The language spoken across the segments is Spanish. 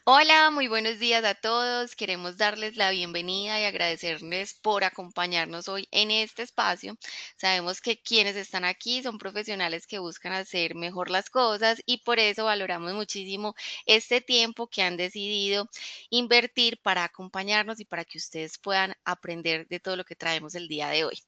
Hola, muy buenos días a todos. Queremos darles la bienvenida y agradecerles por acompañarnos hoy en este espacio. Sabemos que quienes están aquí son profesionales que buscan hacer mejor las cosas y por eso valoramos muchísimo este tiempo que han decidido invertir para acompañarnos y para que ustedes puedan aprender de todo lo que traemos el día de hoy.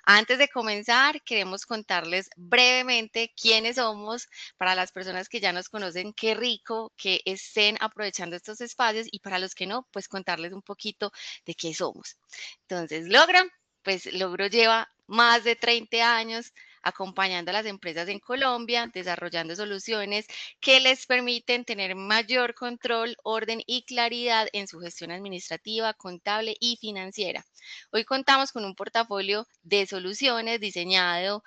Antes de comenzar, queremos contarles brevemente quiénes somos para las personas que ya nos conocen. Qué rico que estén aprovechando estos espacios y para los que no, pues contarles un poquito de qué somos. Entonces, Logro lleva más de 30 años acompañando a las empresas en Colombia, desarrollando soluciones que les permiten tener mayor control, orden y claridad en su gestión administrativa, contable y financiera. Hoy contamos con un portafolio de soluciones diseñado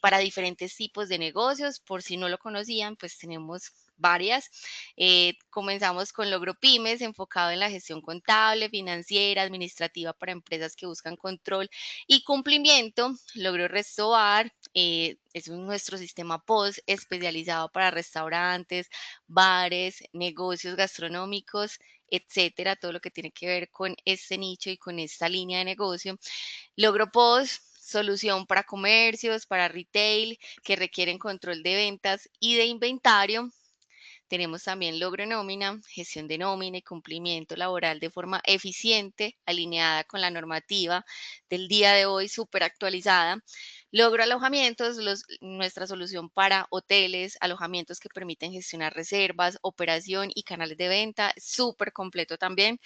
para diferentes tipos de negocios. Por si no lo conocían, pues tenemos varias. Comenzamos con Logro Pymes, enfocado en la gestión contable, financiera, administrativa para empresas que buscan control y cumplimiento. Logro Restobar, es nuestro sistema POS especializado para restaurantes, bares, negocios gastronómicos, etcétera, todo lo que tiene que ver con este nicho y con esta línea de negocio. Logro POS, solución para comercios, para retail, que requieren control de ventas y de inventario. Tenemos también logro nómina, gestión de nómina y cumplimiento laboral de forma eficiente, alineada con la normativa del día de hoy, súper actualizada. Logro alojamientos, nuestra solución para hoteles, alojamientos que permiten gestionar reservas, operación y canales de venta, súper completo también.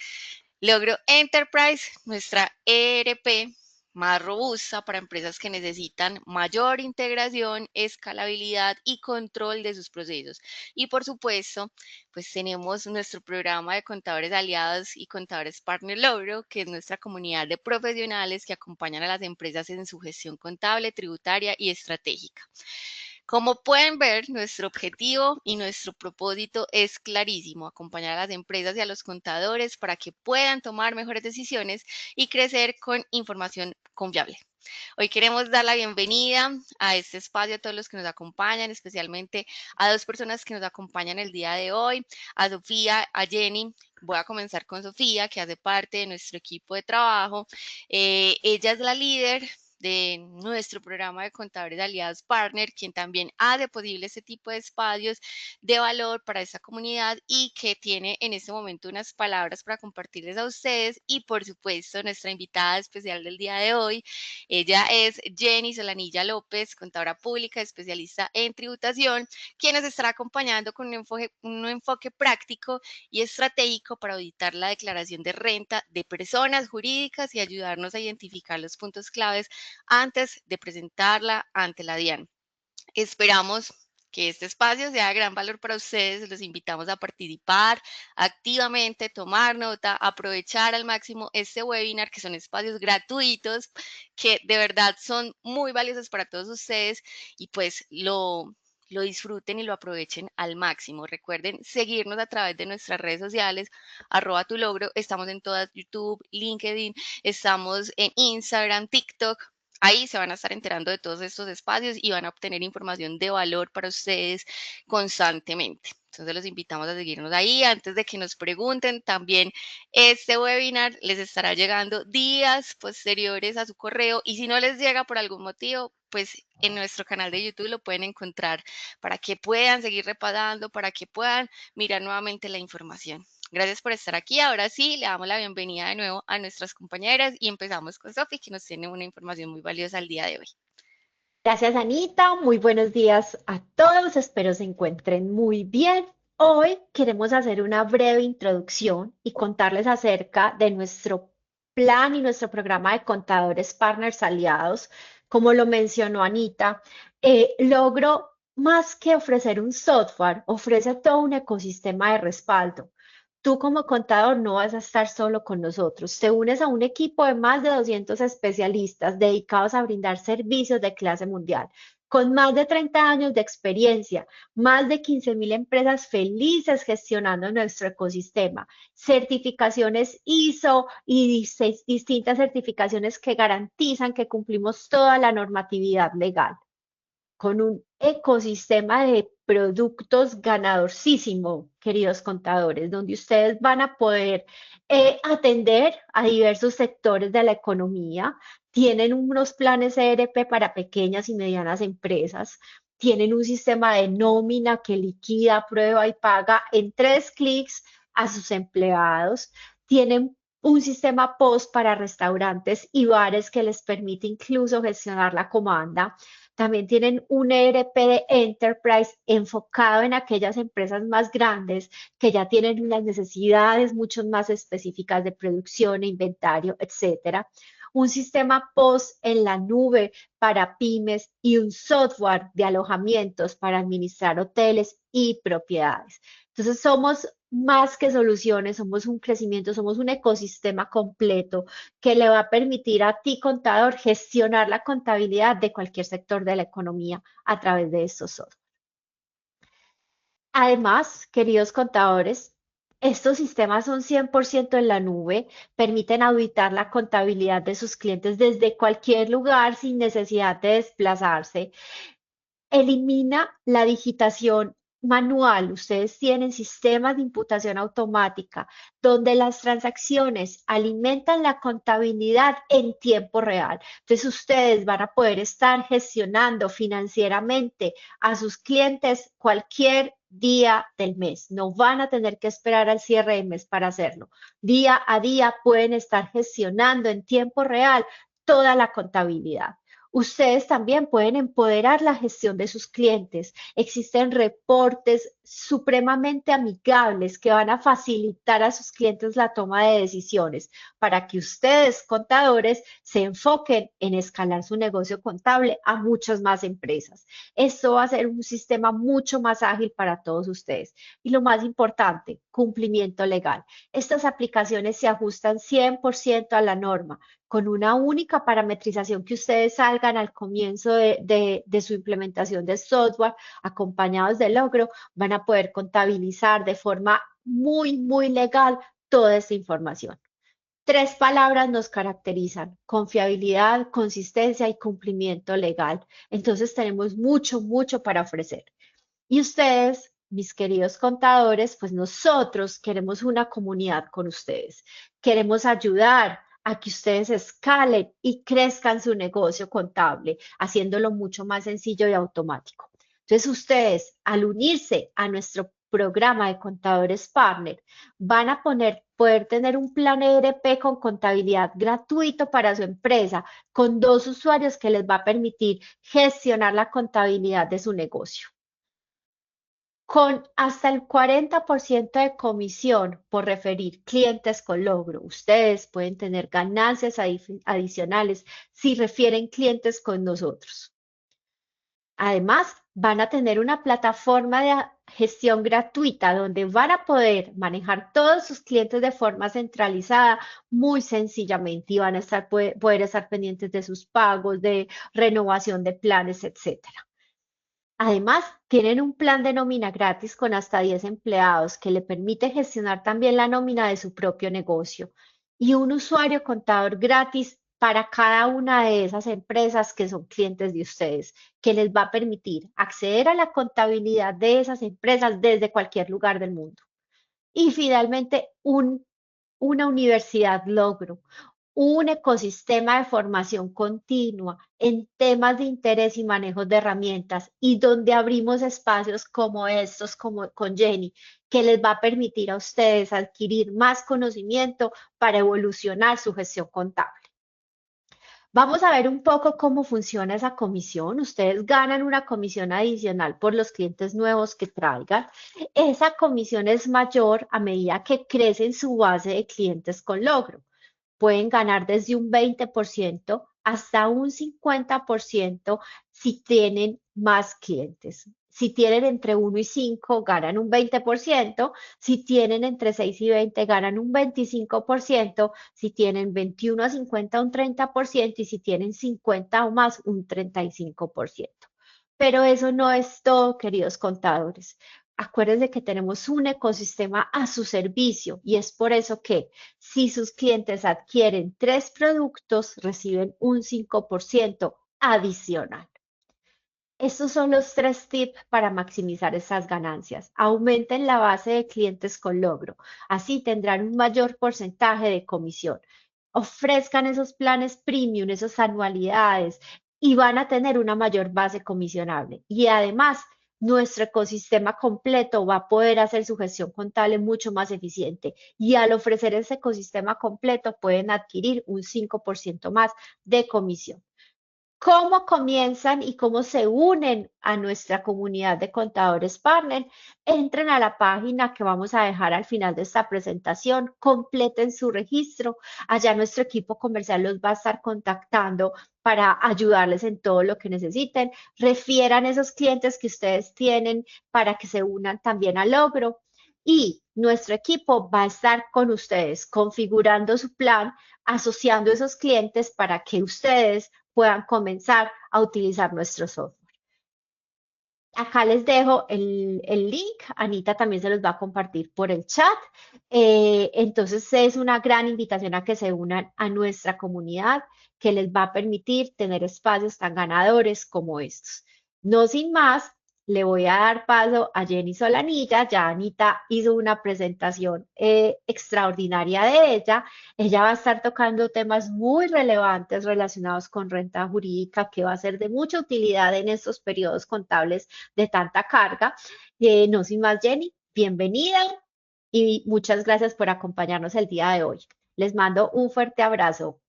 Logro Enterprise, nuestra ERP más robusta para empresas que necesitan mayor integración, escalabilidad y control de sus procesos. Y por supuesto, pues tenemos nuestro programa de contadores aliados y contadores partner Logro, que es nuestra comunidad de profesionales que acompañan a las empresas en su gestión contable, tributaria y estratégica. Como pueden ver, nuestro objetivo y nuestro propósito es clarísimo: acompañar a las empresas y a los contadores para que puedan tomar mejores decisiones y crecer con información confiable. Hoy queremos dar la bienvenida a este espacio a todos los que nos acompañan, especialmente a dos personas que nos acompañan el día de hoy, a Sofía, a Jenny. Voy a comenzar con Sofía, que hace parte de nuestro equipo de trabajo. Ella es la líder de nuestro programa de contadores aliados partner, quien también hace posible este tipo de espacios de valor para esta comunidad y que tiene en este momento unas palabras para compartirles a ustedes. Y por supuesto, nuestra invitada especial del día de hoy, ella es Jenny Solanilla López, contadora pública, especialista en tributación, quien nos estará acompañando con un enfoque práctico y estratégico para auditar la declaración de renta de personas jurídicas y ayudarnos a identificar los puntos claves antes de presentarla ante la DIAN. Esperamos que este espacio sea de gran valor para ustedes. Los invitamos a participar activamente, tomar nota, aprovechar al máximo este webinar, que son espacios gratuitos que de verdad son muy valiosos para todos ustedes y pues lo disfruten y lo aprovechen al máximo. Recuerden seguirnos a través de nuestras redes sociales, @tulogro. Estamos en todas: YouTube, LinkedIn, estamos en Instagram, TikTok. Ahí se van a estar enterando de todos estos espacios y van a obtener información de valor para ustedes constantemente. Entonces los invitamos a seguirnos ahí. Antes de que nos pregunten, también este webinar les estará llegando días posteriores a su correo, y si no les llega por algún motivo, pues en nuestro canal de YouTube lo pueden encontrar para que puedan seguir repasando, para que puedan mirar nuevamente la información. Gracias por estar aquí. Ahora sí, le damos la bienvenida de nuevo a nuestras compañeras y empezamos con Sofi, que nos tiene una información muy valiosa el día de hoy. Gracias, Anita. Muy buenos días a todos. Espero se encuentren muy bien. Hoy queremos hacer una breve introducción y contarles acerca de nuestro plan y nuestro programa de contadores partners aliados. Como lo mencionó Anita, logro más que ofrecer un software, ofrece todo un ecosistema de respaldo. Tú como contador no vas a estar solo con nosotros. Te unes a un equipo de más de 200 especialistas dedicados a brindar servicios de clase mundial, con más de 30 años de experiencia, más de 15.000 empresas felices gestionando nuestro ecosistema, certificaciones ISO y distintas certificaciones que garantizan que cumplimos toda la normatividad legal. con un ecosistema de productos ganadorcísimo, queridos contadores, donde ustedes van a poder atender a diversos sectores de la economía. Tienen unos planes ERP para pequeñas y medianas empresas. Tienen un sistema de nómina que liquida, prueba y paga en 3 clics a sus empleados. Tienen un sistema POS para restaurantes y bares que les permite incluso gestionar la comanda. También tienen un ERP de Enterprise enfocado en aquellas empresas más grandes que ya tienen unas necesidades mucho más específicas de producción, inventario, etcétera. Un sistema POS en la nube para pymes y un software de alojamientos para administrar hoteles y propiedades. Entonces somos más que soluciones, somos un crecimiento, somos un ecosistema completo que le va a permitir a ti, contador, gestionar la contabilidad de cualquier sector de la economía a través de estos software. Además, queridos contadores, estos sistemas son 100% en la nube, permiten auditar la contabilidad de sus clientes desde cualquier lugar sin necesidad de desplazarse. Elimina la digitación manual. Ustedes tienen sistemas de imputación automática donde las transacciones alimentan la contabilidad en tiempo real. Entonces ustedes van a poder estar gestionando financieramente a sus clientes cualquier día del mes. No van a tener que esperar al cierre del mes para hacerlo. Día a día pueden estar gestionando en tiempo real toda la contabilidad. Ustedes también pueden empoderar la gestión de sus clientes. Existen reportes supremamente amigables que van a facilitar a sus clientes la toma de decisiones para que ustedes, contadores, se enfoquen en escalar su negocio contable a muchas más empresas. Esto va a ser un sistema mucho más ágil para todos ustedes. Y lo más importante, cumplimiento legal. Estas aplicaciones se ajustan 100% a la norma con una única parametrización que ustedes salgan al comienzo de su implementación de software, acompañados de logro, van a poder contabilizar de forma muy legal toda esta información. 3 palabras nos caracterizan: confiabilidad, consistencia y cumplimiento legal. Entonces tenemos mucho para ofrecer. Y ustedes, mis queridos contadores, pues nosotros queremos una comunidad con ustedes. Queremos ayudar a que ustedes escalen y crezcan su negocio contable, haciéndolo mucho más sencillo y automático. Entonces, ustedes, al unirse a nuestro programa de contadores partner, van a poder tener un plan ERP con contabilidad gratuito para su empresa, con 2 usuarios que les va a permitir gestionar la contabilidad de su negocio. Con hasta el 40% de comisión por referir clientes con logro, ustedes pueden tener ganancias adicionales si refieren clientes con nosotros. Además, van a tener una plataforma de gestión gratuita donde van a poder manejar todos sus clientes de forma centralizada muy sencillamente y van a poder estar pendientes de sus pagos, de renovación de planes, etcétera. Además, tienen un plan de nómina gratis con hasta 10 empleados que le permite gestionar también la nómina de su propio negocio y un usuario contador gratis para cada una de esas empresas que son clientes de ustedes, que les va a permitir acceder a la contabilidad de esas empresas desde cualquier lugar del mundo. Y finalmente, una universidad logro, un ecosistema de formación continua en temas de interés y manejo de herramientas y donde abrimos espacios como estos, como con Jenny, que les va a permitir a ustedes adquirir más conocimiento para evolucionar su gestión contable. Vamos a ver un poco cómo funciona esa comisión. Ustedes ganan una comisión adicional por los clientes nuevos que traigan. Esa comisión es mayor a medida que crece su base de clientes con logro. Pueden ganar desde un 20% hasta un 50% si tienen más clientes. Si tienen entre 1 y 5, ganan un 20%. Si tienen entre 6 y 20, ganan un 25%. Si tienen 21 a 50, un 30%. Y si tienen 50 o más, un 35%. Pero eso no es todo, queridos contadores. Acuérdense que tenemos un ecosistema a su servicio y es por eso que si sus clientes adquieren 3 productos, reciben un 5% adicional. Estos son los tres tips para maximizar esas ganancias. Aumenten la base de clientes con logro. Así tendrán un mayor porcentaje de comisión. Ofrezcan esos planes premium, esas anualidades y van a tener una mayor base comisionable. Y además, nuestro ecosistema completo va a poder hacer su gestión contable mucho más eficiente. Y al ofrecer ese ecosistema completo, pueden adquirir un 5% más de comisión. ¿Cómo comienzan y cómo se unen a nuestra comunidad de contadores partner? Entren a la página que vamos a dejar al final de esta presentación, completen su registro. Allá nuestro equipo comercial los va a estar contactando para ayudarles en todo lo que necesiten. Refieran esos clientes que ustedes tienen para que se unan también al logro. Y nuestro equipo va a estar con ustedes configurando su plan, asociando esos clientes para que ustedes puedan comenzar a utilizar nuestro software. Acá les dejo el link, Anita también se los va a compartir por el chat. Entonces es una gran invitación a que se unan a nuestra comunidad que les va a permitir tener espacios tan ganadores como estos. No sin más, le voy a dar paso a Jenny Solanilla. Ya Anita hizo una presentación extraordinaria de ella. Ella va a estar tocando temas muy relevantes relacionados con renta jurídica que va a ser de mucha utilidad en estos periodos contables de tanta carga. No sin más, Jenny, bienvenida y muchas gracias por acompañarnos el día de hoy. Les mando un fuerte abrazo.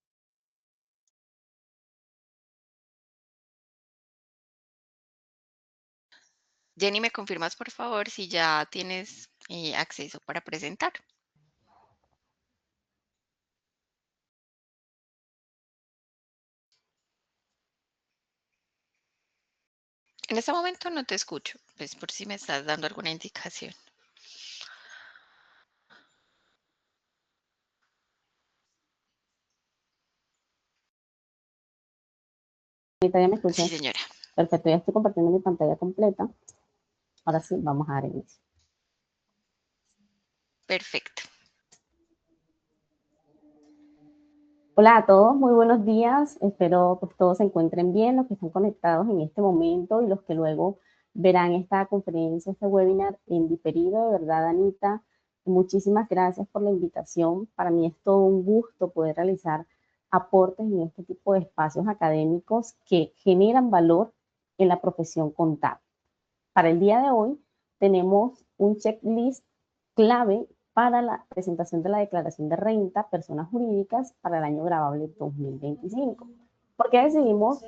Jenny, ¿me confirmas por favor si ya tienes acceso para presentar? En este momento no te escucho, pues por si me estás dando alguna indicación. Ahorita ya me Sí, escuchas. señora. Perfecto, ya estoy compartiendo mi pantalla completa. Ahora sí, vamos a dar inicio. Perfecto. Hola a todos, muy buenos días. Espero pues todos se encuentren bien, los que están conectados en este momento y los que luego verán esta conferencia, este webinar en diferido. De verdad, Anita, muchísimas gracias por la invitación. Para mí es todo un gusto poder realizar aportes en este tipo de espacios académicos que generan valor en la profesión contable. Para el día de hoy tenemos un checklist clave para la presentación de la declaración de renta personas jurídicas para el año grabable 2025. ¿Por qué decidimos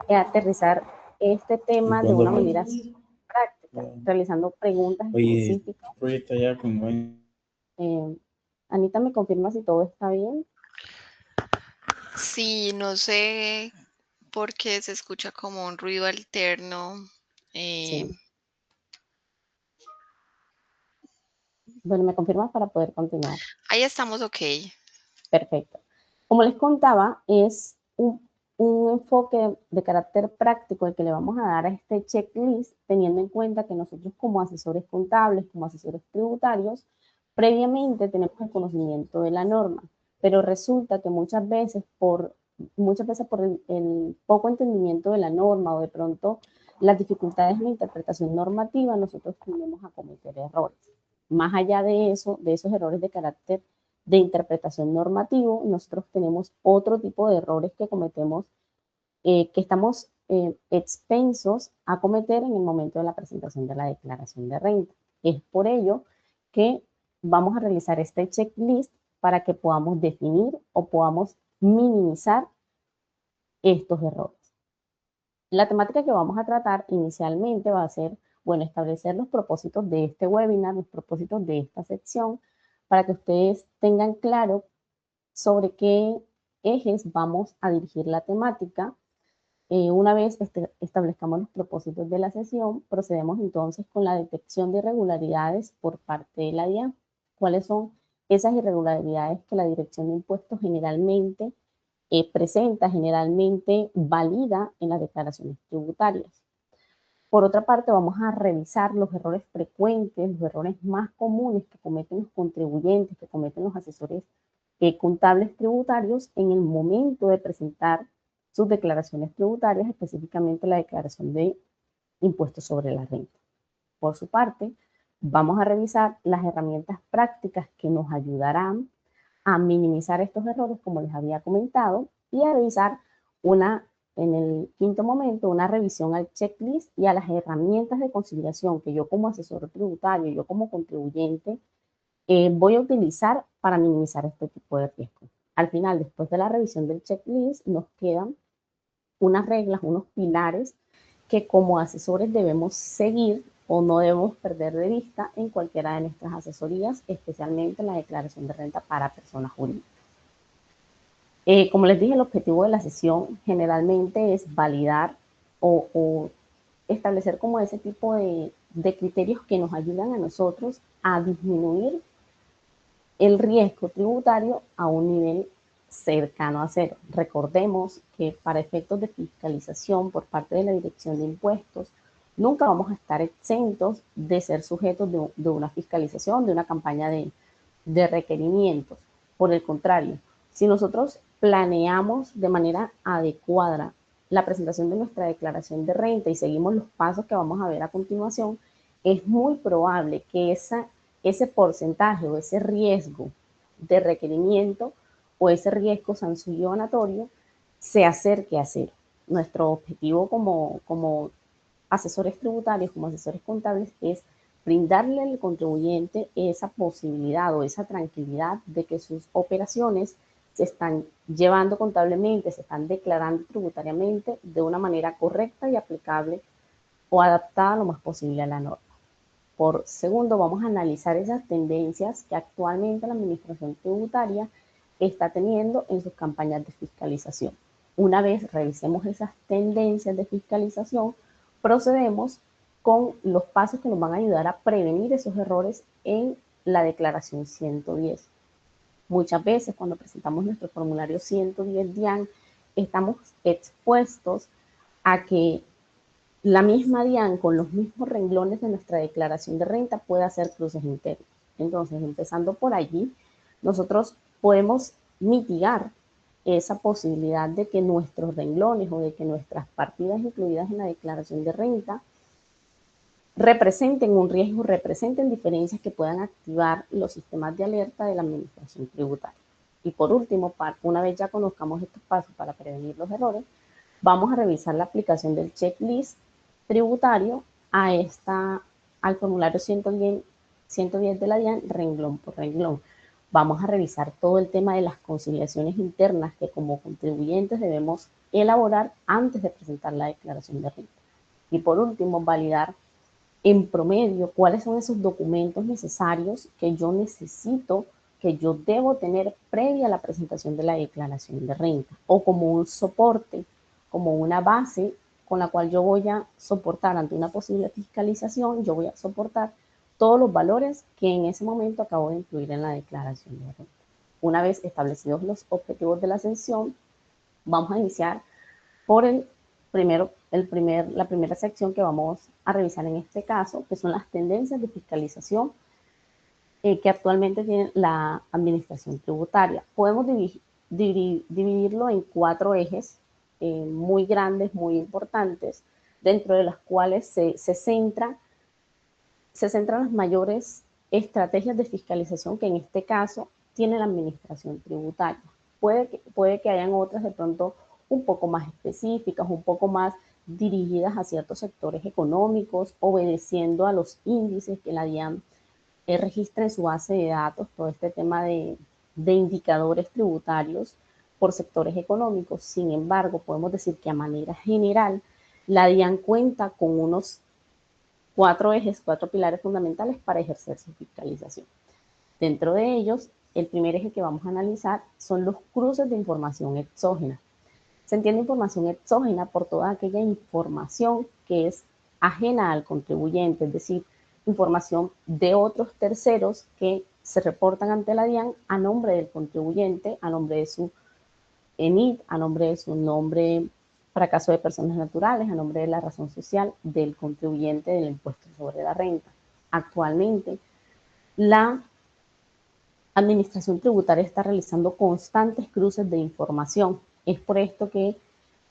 aterrizar este tema de una manera práctica, realizando preguntas específicas? Proyecto ya como Anita, ¿me confirma si todo está bien? Sí, no sé por qué se escucha como un ruido alterno. Eh, Sí. Bueno, ¿me confirmas para poder continuar? Ahí estamos, ok. Perfecto. Como les contaba, es un enfoque de carácter práctico el que le vamos a dar a este checklist, teniendo en cuenta que nosotros como asesores contables, como asesores tributarios, previamente tenemos el conocimiento de la norma, pero resulta que muchas veces por el poco entendimiento de la norma o de pronto las dificultades en la interpretación normativa, nosotros tendemos a cometer errores. Más allá de eso, de esos errores de carácter de interpretación normativo, nosotros tenemos otro tipo de errores que cometemos, que estamos expensos a cometer en el momento de la presentación de la declaración de renta. Es por ello que vamos a realizar este checklist para que podamos definir o podamos minimizar estos errores. La temática que vamos a tratar inicialmente va a ser, bueno, establecer los propósitos de este webinar, los propósitos de esta sección, para que ustedes tengan claro sobre qué ejes vamos a dirigir la temática. Una vez establezcamos los propósitos de la sesión, procedemos entonces con la detección de irregularidades por parte de la DIAN. ¿Cuáles son esas irregularidades que la Dirección de Impuestos generalmente presenta, generalmente valida en las declaraciones tributarias? Por otra parte, vamos a revisar los errores frecuentes, los errores más comunes que cometen los contribuyentes, que cometen los asesores contables tributarios en el momento de presentar sus declaraciones tributarias, específicamente la declaración de impuesto sobre la renta. Por su parte, vamos a revisar las herramientas prácticas que nos ayudarán a minimizar estos errores, como les había comentado, y a revisar en el quinto momento, una revisión al checklist y a las herramientas de conciliación que yo como asesor tributario, yo como contribuyente, voy a utilizar para minimizar este tipo de riesgos. Al final, después de la revisión del checklist, nos quedan unas reglas, unos pilares que como asesores debemos seguir o no debemos perder de vista en cualquiera de nuestras asesorías, especialmente en la declaración de renta para personas jurídicas. Como les dije, el objetivo de la sesión generalmente es validar o establecer como ese tipo de criterios que nos ayudan a nosotros a disminuir el riesgo tributario a un nivel cercano a cero. Recordemos que para efectos de fiscalización por parte de la Dirección de Impuestos, nunca vamos a estar exentos de ser sujetos de una fiscalización, de una campaña de requerimientos. Por el contrario, si nosotros planeamos de manera adecuada la presentación de nuestra declaración de renta y seguimos los pasos que vamos a ver a continuación, es muy probable que ese porcentaje o ese riesgo de requerimiento o ese riesgo sancionatorio se acerque a cero. Nuestro objetivo como asesores tributarios, como asesores contables, es brindarle al contribuyente esa posibilidad o esa tranquilidad de que sus operaciones se están llevando contablemente, se están declarando tributariamente de una manera correcta y aplicable o adaptada lo más posible a la norma. Por segundo, vamos a analizar esas tendencias que actualmente la Administración Tributaria está teniendo en sus campañas de fiscalización. Una vez revisemos esas tendencias de fiscalización, procedemos con los pasos que nos van a ayudar a prevenir esos errores en la declaración 110. Muchas veces cuando presentamos nuestro formulario 110 DIAN, estamos expuestos a que la misma DIAN con los mismos renglones de nuestra declaración de renta puede hacer cruces internos. Entonces, empezando por allí, nosotros podemos mitigar esa posibilidad de que nuestros renglones o de que nuestras partidas incluidas en la declaración de renta representen un riesgo, representen diferencias que puedan activar los sistemas de alerta de la Administración Tributaria. Y por último, una vez ya conozcamos estos pasos para prevenir los errores, vamos a revisar la aplicación del checklist tributario al formulario 110 de la DIAN, renglón por renglón. Vamos a revisar todo el tema de las conciliaciones internas que como contribuyentes debemos elaborar antes de presentar la declaración de renta. Y por último, validar en promedio cuáles son esos documentos necesarios que yo necesito, que yo debo tener previa a la presentación de la declaración de renta, o como un soporte, como una base con la cual yo voy a soportar ante una posible fiscalización, yo voy a soportar todos los valores que en ese momento acabo de incluir en la declaración de renta. Una vez establecidos los objetivos de la sesión, vamos a iniciar por la primera sección que vamos a revisar en este caso, que son las tendencias de fiscalización que actualmente tiene la Administración Tributaria. Podemos dividirlo en 4 ejes muy grandes, muy importantes, dentro de las cuales se centran las mayores estrategias de fiscalización que en este caso tiene la Administración Tributaria. Puede que hayan otras de pronto un poco más específicas, un poco más dirigidas a ciertos sectores económicos, obedeciendo a los índices que la DIAN registra en su base de datos, todo este tema de indicadores tributarios por sectores económicos. Sin embargo, podemos decir que a manera general, la DIAN cuenta con unos 4 ejes, 4 pilares fundamentales para ejercer su fiscalización. Dentro de ellos, el primer eje que vamos a analizar son los cruces de información exógena. Se entiende información exógena por toda aquella información que es ajena al contribuyente, es decir, información de otros terceros que se reportan ante la DIAN a nombre del contribuyente, a nombre de su ENIT, a nombre de su nombre para caso de personas naturales, a nombre de la razón social del contribuyente del impuesto sobre la renta. Actualmente, la Administración Tributaria está realizando constantes cruces de información. Es por esto que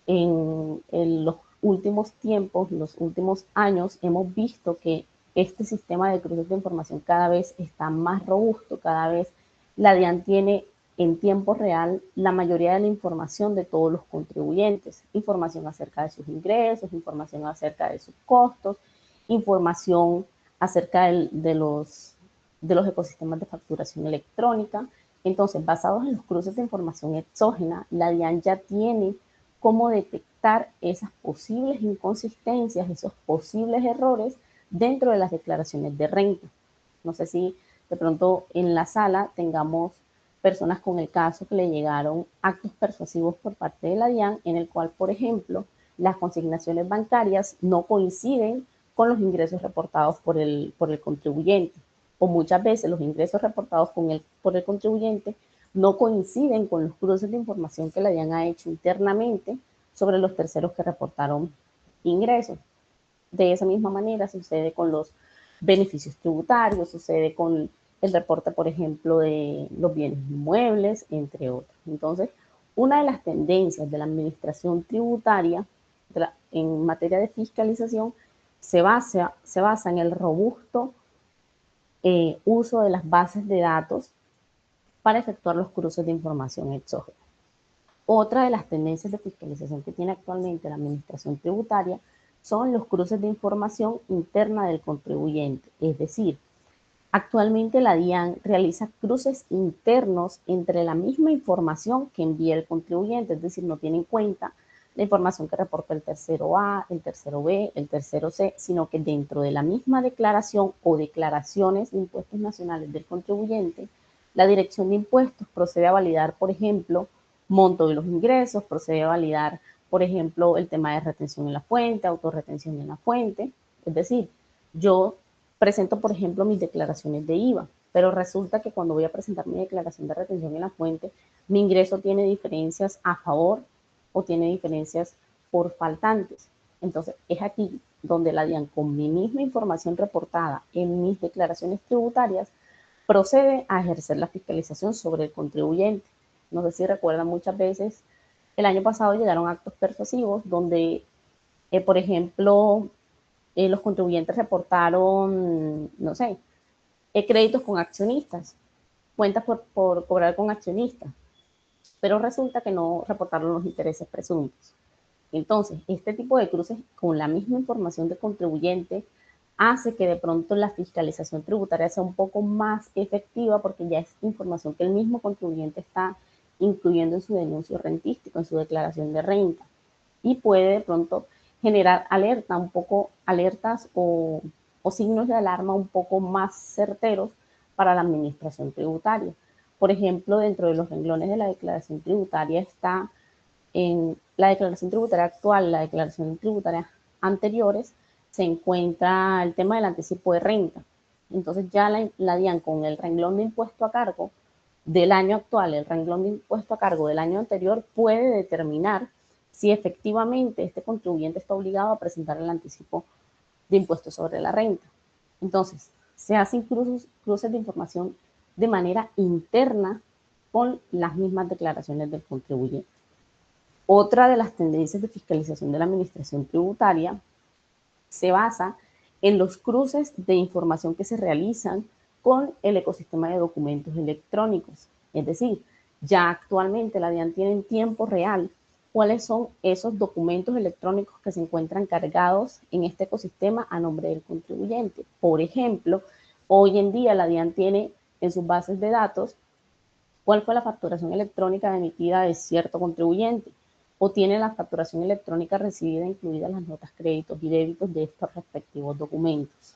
en los últimos tiempos, los últimos años, hemos visto que este sistema de cruces de información cada vez está más robusto, cada vez la DIAN tiene en tiempo real la mayoría de la información de todos los contribuyentes, información acerca de sus ingresos, información acerca de sus costos, información acerca de los ecosistemas de facturación electrónica. Entonces, basados en los cruces de información exógena, la DIAN ya tiene cómo detectar esas posibles inconsistencias, esos posibles errores dentro de las declaraciones de renta. No sé si de pronto en la sala tengamos personas con el caso que le llegaron actos persuasivos por parte de la DIAN en el cual, por ejemplo, las consignaciones bancarias no coinciden con los ingresos reportados por el contribuyente, o muchas veces los ingresos reportados por el contribuyente no coinciden con los cruces de información que la DIAN ha hecho internamente sobre los terceros que reportaron ingresos. De esa misma manera sucede con los beneficios tributarios, sucede con el reporte, por ejemplo, de los bienes inmuebles, entre otros. Entonces, una de las tendencias de la administración tributaria en materia de fiscalización se basa en el robusto uso de las bases de datos para efectuar los cruces de información exógena. Otra de las tendencias de fiscalización que tiene actualmente la administración tributaria son los cruces de información interna del contribuyente, es decir, actualmente la DIAN realiza cruces internos entre la misma información que envía el contribuyente, es decir, no tiene en cuenta la información que reporta el tercero A, el tercero B, el tercero C, sino que dentro de la misma declaración o declaraciones de impuestos nacionales del contribuyente, la Dirección de Impuestos procede a validar, por ejemplo, monto de los ingresos, procede a validar, por ejemplo, el tema de retención en la fuente, autorretención en la fuente. Es decir, yo presento, por ejemplo, mis declaraciones de IVA, pero resulta que cuando voy a presentar mi declaración de retención en la fuente, mi ingreso tiene diferencias a favor o tiene diferencias por faltantes. Entonces, es aquí donde la DIAN, con mi misma información reportada en mis declaraciones tributarias, procede a ejercer la fiscalización sobre el contribuyente. No sé si recuerdan, muchas veces el año pasado llegaron actos persuasivos donde, por ejemplo, los contribuyentes reportaron, no sé, créditos con accionistas, cuentas por cobrar con accionistas, pero resulta que no reportaron los intereses presuntos. Entonces, este tipo de cruces con la misma información de contribuyente hace que de pronto la fiscalización tributaria sea un poco más efectiva porque ya es información que el mismo contribuyente está incluyendo en su denuncio rentístico, en su declaración de renta, y puede de pronto generar alertas o signos de alarma un poco más certeros para la administración tributaria. Por ejemplo, dentro de los renglones de la declaración tributaria está en la declaración tributaria actual, la declaración tributaria anteriores, se encuentra el tema del anticipo de renta. Entonces ya la DIAN con el renglón de impuesto a cargo del año actual, el renglón de impuesto a cargo del año anterior, puede determinar si efectivamente este contribuyente está obligado a presentar el anticipo de impuestos sobre la renta. Entonces, se hacen cruces de información de manera interna con las mismas declaraciones del contribuyente. Otra de las tendencias de fiscalización de la administración tributaria se basa en los cruces de información que se realizan con el ecosistema de documentos electrónicos. Es decir, ya actualmente la DIAN tiene en tiempo real cuáles son esos documentos electrónicos que se encuentran cargados en este ecosistema a nombre del contribuyente. Por ejemplo, hoy en día la DIAN tiene en sus bases de datos cuál fue la facturación electrónica emitida de cierto contribuyente, o tiene la facturación electrónica recibida incluidas las notas, créditos y débitos de estos respectivos documentos.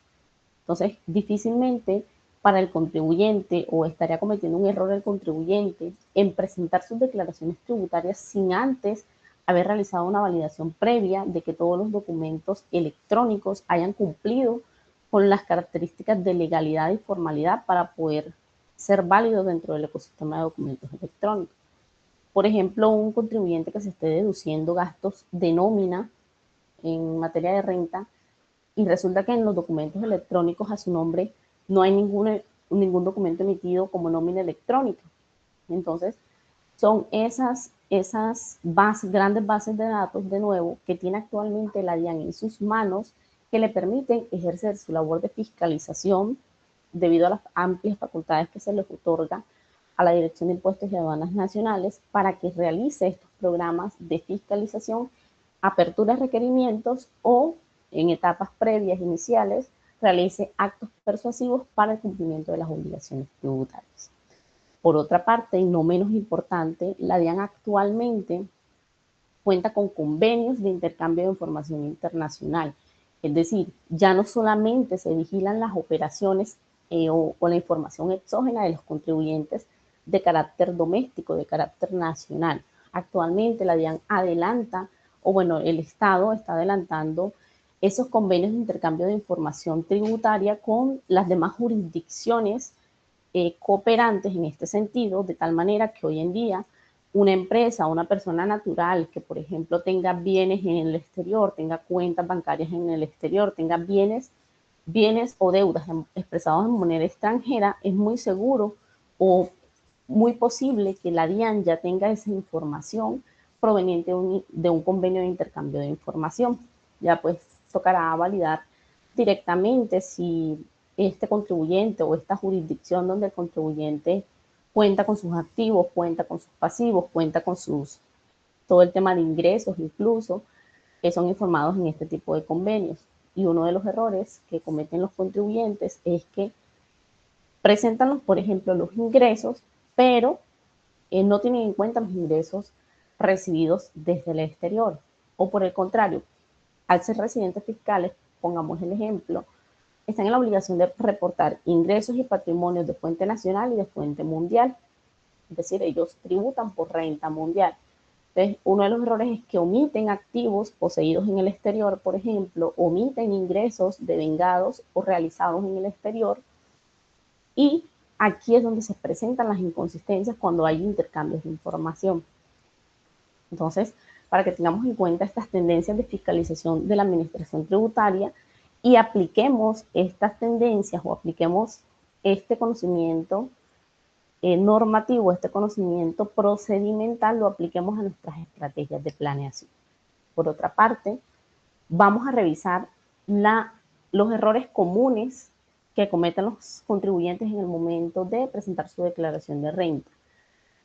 Entonces, difícilmente para el contribuyente, o estaría cometiendo un error el contribuyente en presentar sus declaraciones tributarias sin antes haber realizado una validación previa de que todos los documentos electrónicos hayan cumplido con las características de legalidad y formalidad para poder ser válidos dentro del ecosistema de documentos electrónicos. Por ejemplo, un contribuyente que se esté deduciendo gastos de nómina en materia de renta y resulta que en los documentos electrónicos a su nombre no hay ningún documento emitido como nómina electrónica. Entonces, son esas esas grandes bases de datos, de nuevo, que tiene actualmente la DIAN en sus manos, que le permiten ejercer su labor de fiscalización debido a las amplias facultades que se les otorga a la Dirección de Impuestos y Aduanas Nacionales para que realice estos programas de fiscalización, apertura de requerimientos o, en etapas previas iniciales, realice actos persuasivos para el cumplimiento de las obligaciones tributarias. Por otra parte, y no menos importante, la DIAN actualmente cuenta con convenios de intercambio de información internacional. Es decir, ya no solamente se vigilan las operaciones o la información exógena de los contribuyentes de carácter doméstico, de carácter nacional. Actualmente la DIAN adelanta, o bueno, el Estado está adelantando esos convenios de intercambio de información tributaria con las demás jurisdicciones cooperantes en este sentido, de tal manera que hoy en día una empresa, una persona natural que, por ejemplo, tenga bienes en el exterior, tenga cuentas bancarias en el exterior, tenga bienes o deudas expresados en moneda extranjera, es muy seguro o muy posible que la DIAN ya tenga esa información proveniente de un convenio de intercambio de información. Ya pues tocará validar directamente si este contribuyente o esta jurisdicción donde el contribuyente cuenta con sus activos, cuenta con sus pasivos, cuenta con todo el tema de ingresos incluso, que son informados en este tipo de convenios. Y uno de los errores que cometen los contribuyentes es que presentan, por ejemplo, los ingresos, pero no tienen en cuenta los ingresos recibidos desde el exterior. O por el contrario, al ser residentes fiscales, pongamos el ejemplo, están en la obligación de reportar ingresos y patrimonios de fuente nacional y de fuente mundial. Es decir, ellos tributan por renta mundial. Entonces, uno de los errores es que omiten activos poseídos en el exterior, por ejemplo, omiten ingresos devengados o realizados en el exterior. Y aquí es donde se presentan las inconsistencias cuando hay intercambios de información. Entonces, para que tengamos en cuenta estas tendencias de fiscalización de la administración tributaria y apliquemos estas tendencias o apliquemos este conocimiento normativo, este conocimiento procedimental, lo apliquemos a nuestras estrategias de planeación. Por otra parte, vamos a revisar los errores comunes que cometen los contribuyentes en el momento de presentar su declaración de renta.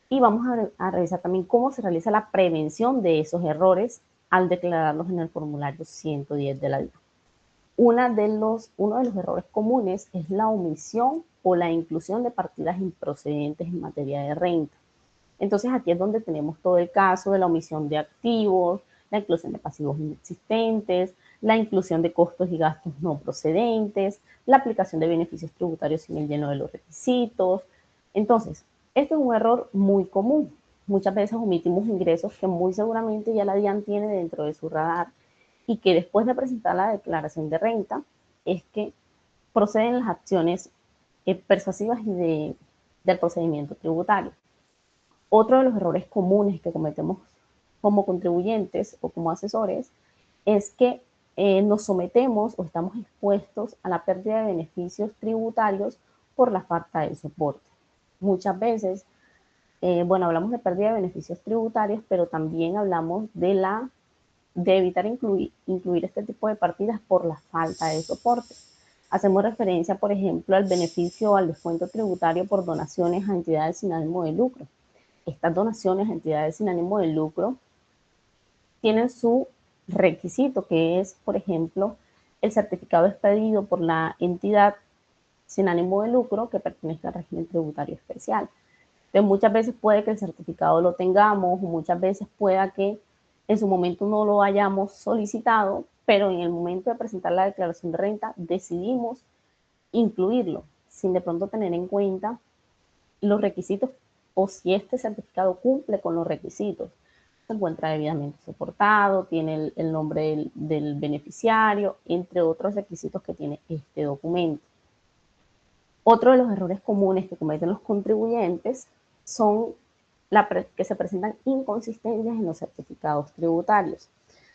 Y vamos a revisar también cómo se realiza la prevención de esos errores al declararlos en el formulario 110 de la DIAN. Uno de los errores comunes es la omisión o la inclusión de partidas improcedentes en materia de renta. Entonces aquí es donde tenemos todo el caso de la omisión de activos, la inclusión de pasivos inexistentes, la inclusión de costos y gastos no procedentes, la aplicación de beneficios tributarios sin el lleno de los requisitos. Entonces, este es un error muy común. Muchas veces omitimos ingresos que muy seguramente ya la DIAN tiene dentro de su radar y que después de presentar la declaración de renta es que proceden las acciones persuasivas y del procedimiento tributario. Otro de los errores comunes que cometemos como contribuyentes o como asesores es que nos sometemos o estamos expuestos a la pérdida de beneficios tributarios por la falta de soporte. Muchas veces, bueno, hablamos de pérdida de beneficios tributarios, pero también hablamos de evitar incluir este tipo de partidas por la falta de soporte. Hacemos referencia, por ejemplo, al beneficio o al descuento tributario por donaciones a entidades sin ánimo de lucro. Estas donaciones a entidades sin ánimo de lucro tienen su requisito, que es, por ejemplo, el certificado expedido por la entidad sin ánimo de lucro que pertenezca al régimen tributario especial. Entonces, muchas veces puede que el certificado lo tengamos, o muchas veces pueda que en su momento no lo hayamos solicitado, pero en el momento de presentar la declaración de renta decidimos incluirlo, sin de pronto tener en cuenta los requisitos o si este certificado cumple con los requisitos. Se encuentra debidamente soportado, tiene el nombre del beneficiario, entre otros requisitos que tiene este documento. Otro de los errores comunes que cometen los contribuyentes son que se presentan inconsistencias en los certificados tributarios.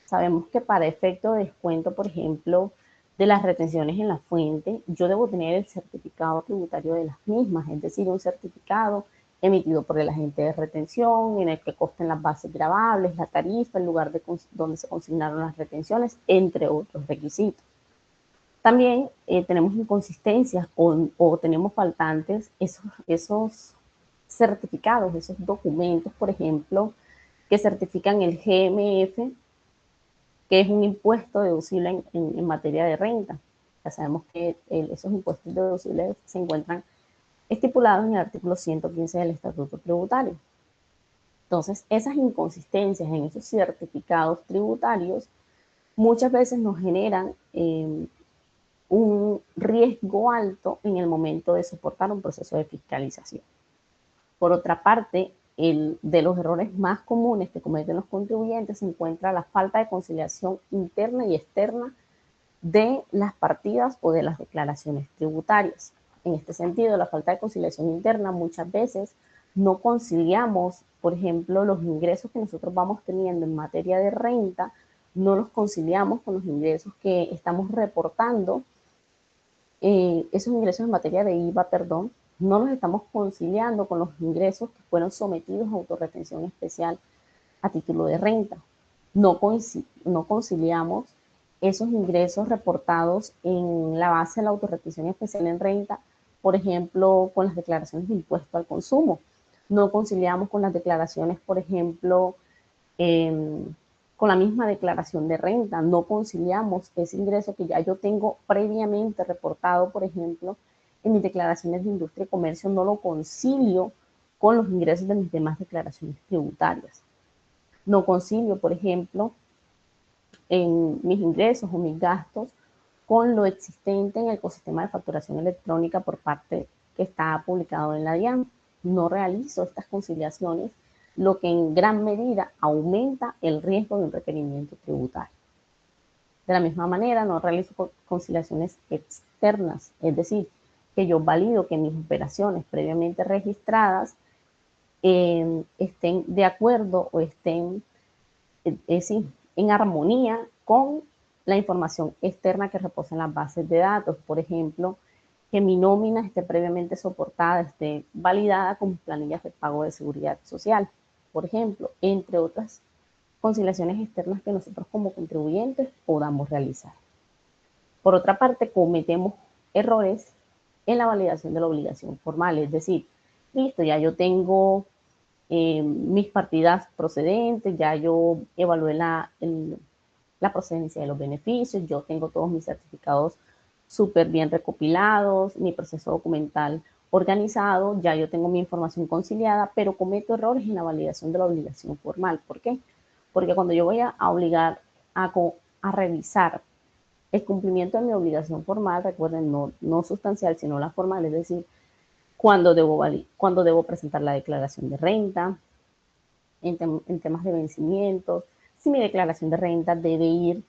Sabemos que para efecto de descuento, por ejemplo, de las retenciones en la fuente, yo debo tener el certificado tributario de las mismas, es decir, un certificado emitido por el agente de retención, en el que consten las bases grabables, la tarifa, el lugar donde se consignaron las retenciones, entre otros requisitos. También tenemos inconsistencias o tenemos faltantes esos certificados, esos documentos, por ejemplo, que certifican el GMF, que es un impuesto deducible en materia de renta. Ya sabemos que esos impuestos deducibles se encuentran estipulados en el artículo 115 del Estatuto Tributario. Entonces, esas inconsistencias en esos certificados tributarios muchas veces nos generan un riesgo alto en el momento de soportar un proceso de fiscalización. Por otra parte, de los errores más comunes que cometen los contribuyentes se encuentra la falta de conciliación interna y externa de las partidas o de las declaraciones tributarias. En este sentido, la falta de conciliación interna muchas veces no conciliamos, por ejemplo, los ingresos que nosotros vamos teniendo en materia de renta, no los conciliamos con los ingresos que estamos reportando, esos ingresos en materia de IVA, perdón, no los estamos conciliando con los ingresos que fueron sometidos a autorretención especial a título de renta. No conciliamos esos ingresos reportados en la base de la autorretención especial en renta, por ejemplo, con las declaraciones de impuesto al consumo. No conciliamos con las declaraciones, por ejemplo, con la misma declaración de renta. No conciliamos ese ingreso que ya yo tengo previamente reportado, por ejemplo, en mis declaraciones de industria y comercio, no lo concilio con los ingresos de mis demás declaraciones tributarias. No concilio, por ejemplo, en mis ingresos o mis gastos con lo existente en el ecosistema de facturación electrónica por parte que está publicado en la DIAN. No realizo estas conciliaciones, lo que en gran medida aumenta el riesgo de un requerimiento tributario. De la misma manera, no realizo conciliaciones externas, es decir, que yo valido que mis operaciones previamente registradas estén de acuerdo o estén en armonía con la información externa que reposa en las bases de datos. Por ejemplo, que mi nómina esté previamente soportada, esté validada con planillas de pago de seguridad social, por ejemplo, entre otras conciliaciones externas que nosotros como contribuyentes podamos realizar. Por otra parte, cometemos errores en la validación de la obligación formal, es decir, listo, ya yo tengo mis partidas procedentes, ya yo evalué la procedencia de los beneficios, yo tengo todos mis certificados súper bien recopilados, mi proceso documental organizado, ya yo tengo mi información conciliada, pero cometo errores en la validación de la obligación formal. ¿Por qué? Porque cuando yo voy a obligar a revisar el cumplimiento de mi obligación formal, recuerden, no sustancial, sino la formal, es decir, cuando debo presentar la declaración de renta, en temas de vencimientos, si mi declaración de renta debe ir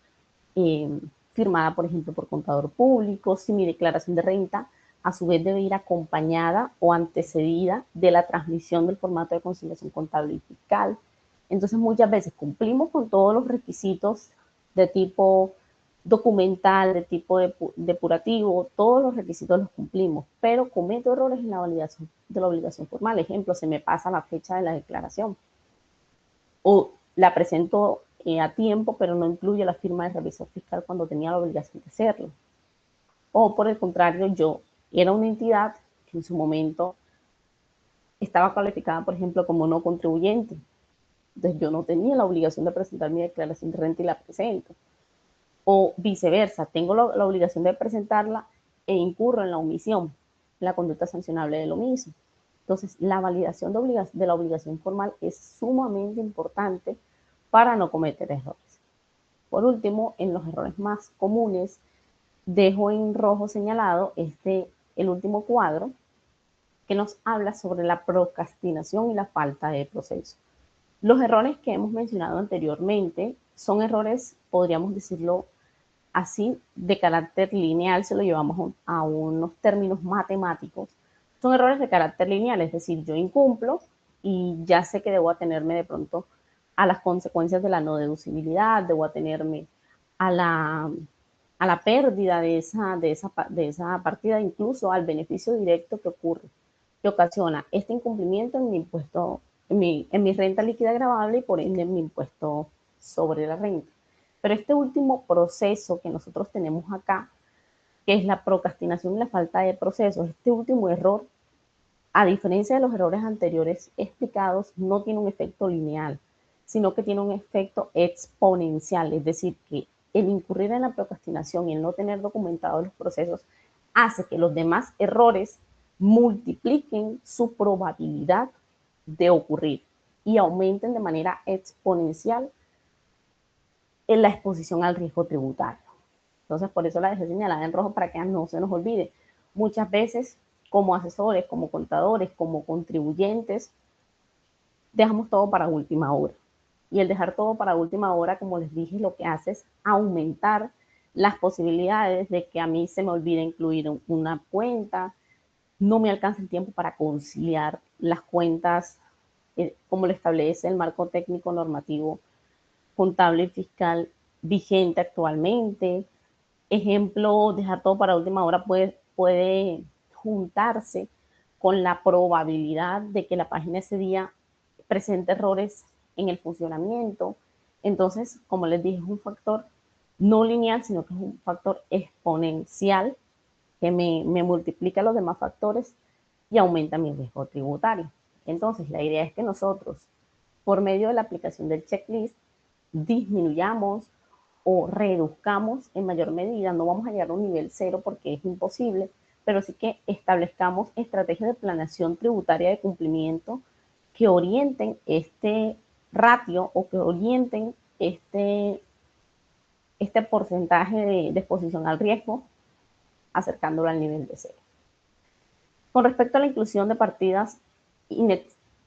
firmada, por ejemplo, por contador público, si mi declaración de renta a su vez debe ir acompañada o antecedida de la transmisión del formato de conciliación contable y fiscal. Entonces, muchas veces cumplimos con todos los requisitos de tipo documental, de tipo depurativo, todos los requisitos los cumplimos, pero cometo errores en la validación de la obligación formal. Ejemplo, se me pasa la fecha de la declaración o la presento a tiempo, pero no incluye la firma de revisor fiscal cuando tenía la obligación de hacerlo. O por el contrario, yo era una entidad que en su momento estaba calificada, por ejemplo, como no contribuyente. Entonces yo no tenía la obligación de presentar mi declaración de renta y la presento. O viceversa, tengo la obligación de presentarla e incurro en la omisión, la conducta sancionable de lo mismo. Entonces, la validación de la obligación formal es sumamente importante para no cometer errores. Por último, en los errores más comunes, dejo en rojo señalado el último cuadro que nos habla sobre la procrastinación y la falta de proceso. Los errores que hemos mencionado anteriormente son errores, podríamos decirlo así, de carácter lineal, se lo llevamos a unos términos matemáticos. Son errores de carácter lineal, es decir, yo incumplo y ya sé que debo atenerme de pronto a las consecuencias de la no deducibilidad, debo atenerme a la pérdida de esa partida, incluso al beneficio directo que ocurre que ocasiona este incumplimiento en mi impuesto, en mi renta líquida gravable y por ende en mi impuesto sobre la renta. Pero este último proceso que nosotros tenemos acá, que es la procrastinación y la falta de procesos, este último error, a diferencia de los errores anteriores explicados, no tiene un efecto lineal, sino que tiene un efecto exponencial, es decir, que el incurrir en la procrastinación y el no tener documentados los procesos hace que los demás errores multipliquen su probabilidad de ocurrir y aumenten de manera exponencial en la exposición al riesgo tributario. Entonces, por eso la dejé señalada en rojo para que no se nos olvide. Muchas veces, como asesores, como contadores, como contribuyentes, dejamos todo para última hora. Y el dejar todo para última hora, como les dije, lo que hace es aumentar las posibilidades de que a mí se me olvide incluir una cuenta, no me alcanza el tiempo para conciliar las cuentas como lo establece el marco técnico normativo contable y fiscal vigente actualmente. Ejemplo, dejar todo para última hora puede juntarse con la probabilidad de que la página ese día presente errores en el funcionamiento. Entonces, como les dije, es un factor no lineal, sino que es un factor exponencial que me multiplica los demás factores y aumenta mi riesgo tributario. Entonces, la idea es que nosotros, por medio de la aplicación del checklist, disminuyamos o reduzcamos en mayor medida. No vamos a llegar a un nivel cero porque es imposible, pero sí que establezcamos estrategias de planeación tributaria de cumplimiento que orienten este ratio o que orienten este porcentaje de exposición al riesgo, acercándolo al nivel de cero. Con respecto a la inclusión de partidas,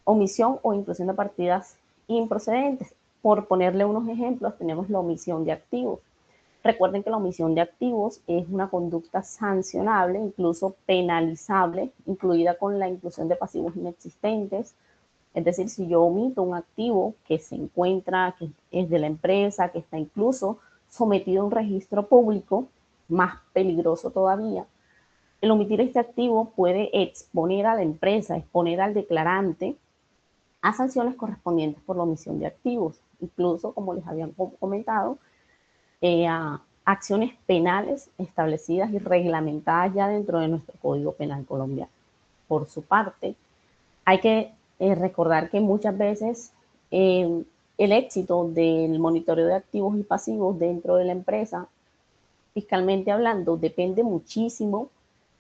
omisión o inclusión de partidas improcedentes, por ponerle unos ejemplos, tenemos la omisión de activos. Recuerden que la omisión de activos es una conducta sancionable, incluso penalizable, incluida con la inclusión de pasivos inexistentes. Es decir, si yo omito un activo que se encuentra, que es de la empresa, que está incluso sometido a un registro público, más peligroso todavía, el omitir este activo puede exponer a la empresa, exponer al declarante a sanciones correspondientes por la omisión de activos, incluso, como les habían comentado, a acciones penales establecidas y reglamentadas ya dentro de nuestro Código Penal colombiano. Por su parte, hay que recordar que muchas veces el éxito del monitoreo de activos y pasivos dentro de la empresa, fiscalmente hablando, depende muchísimo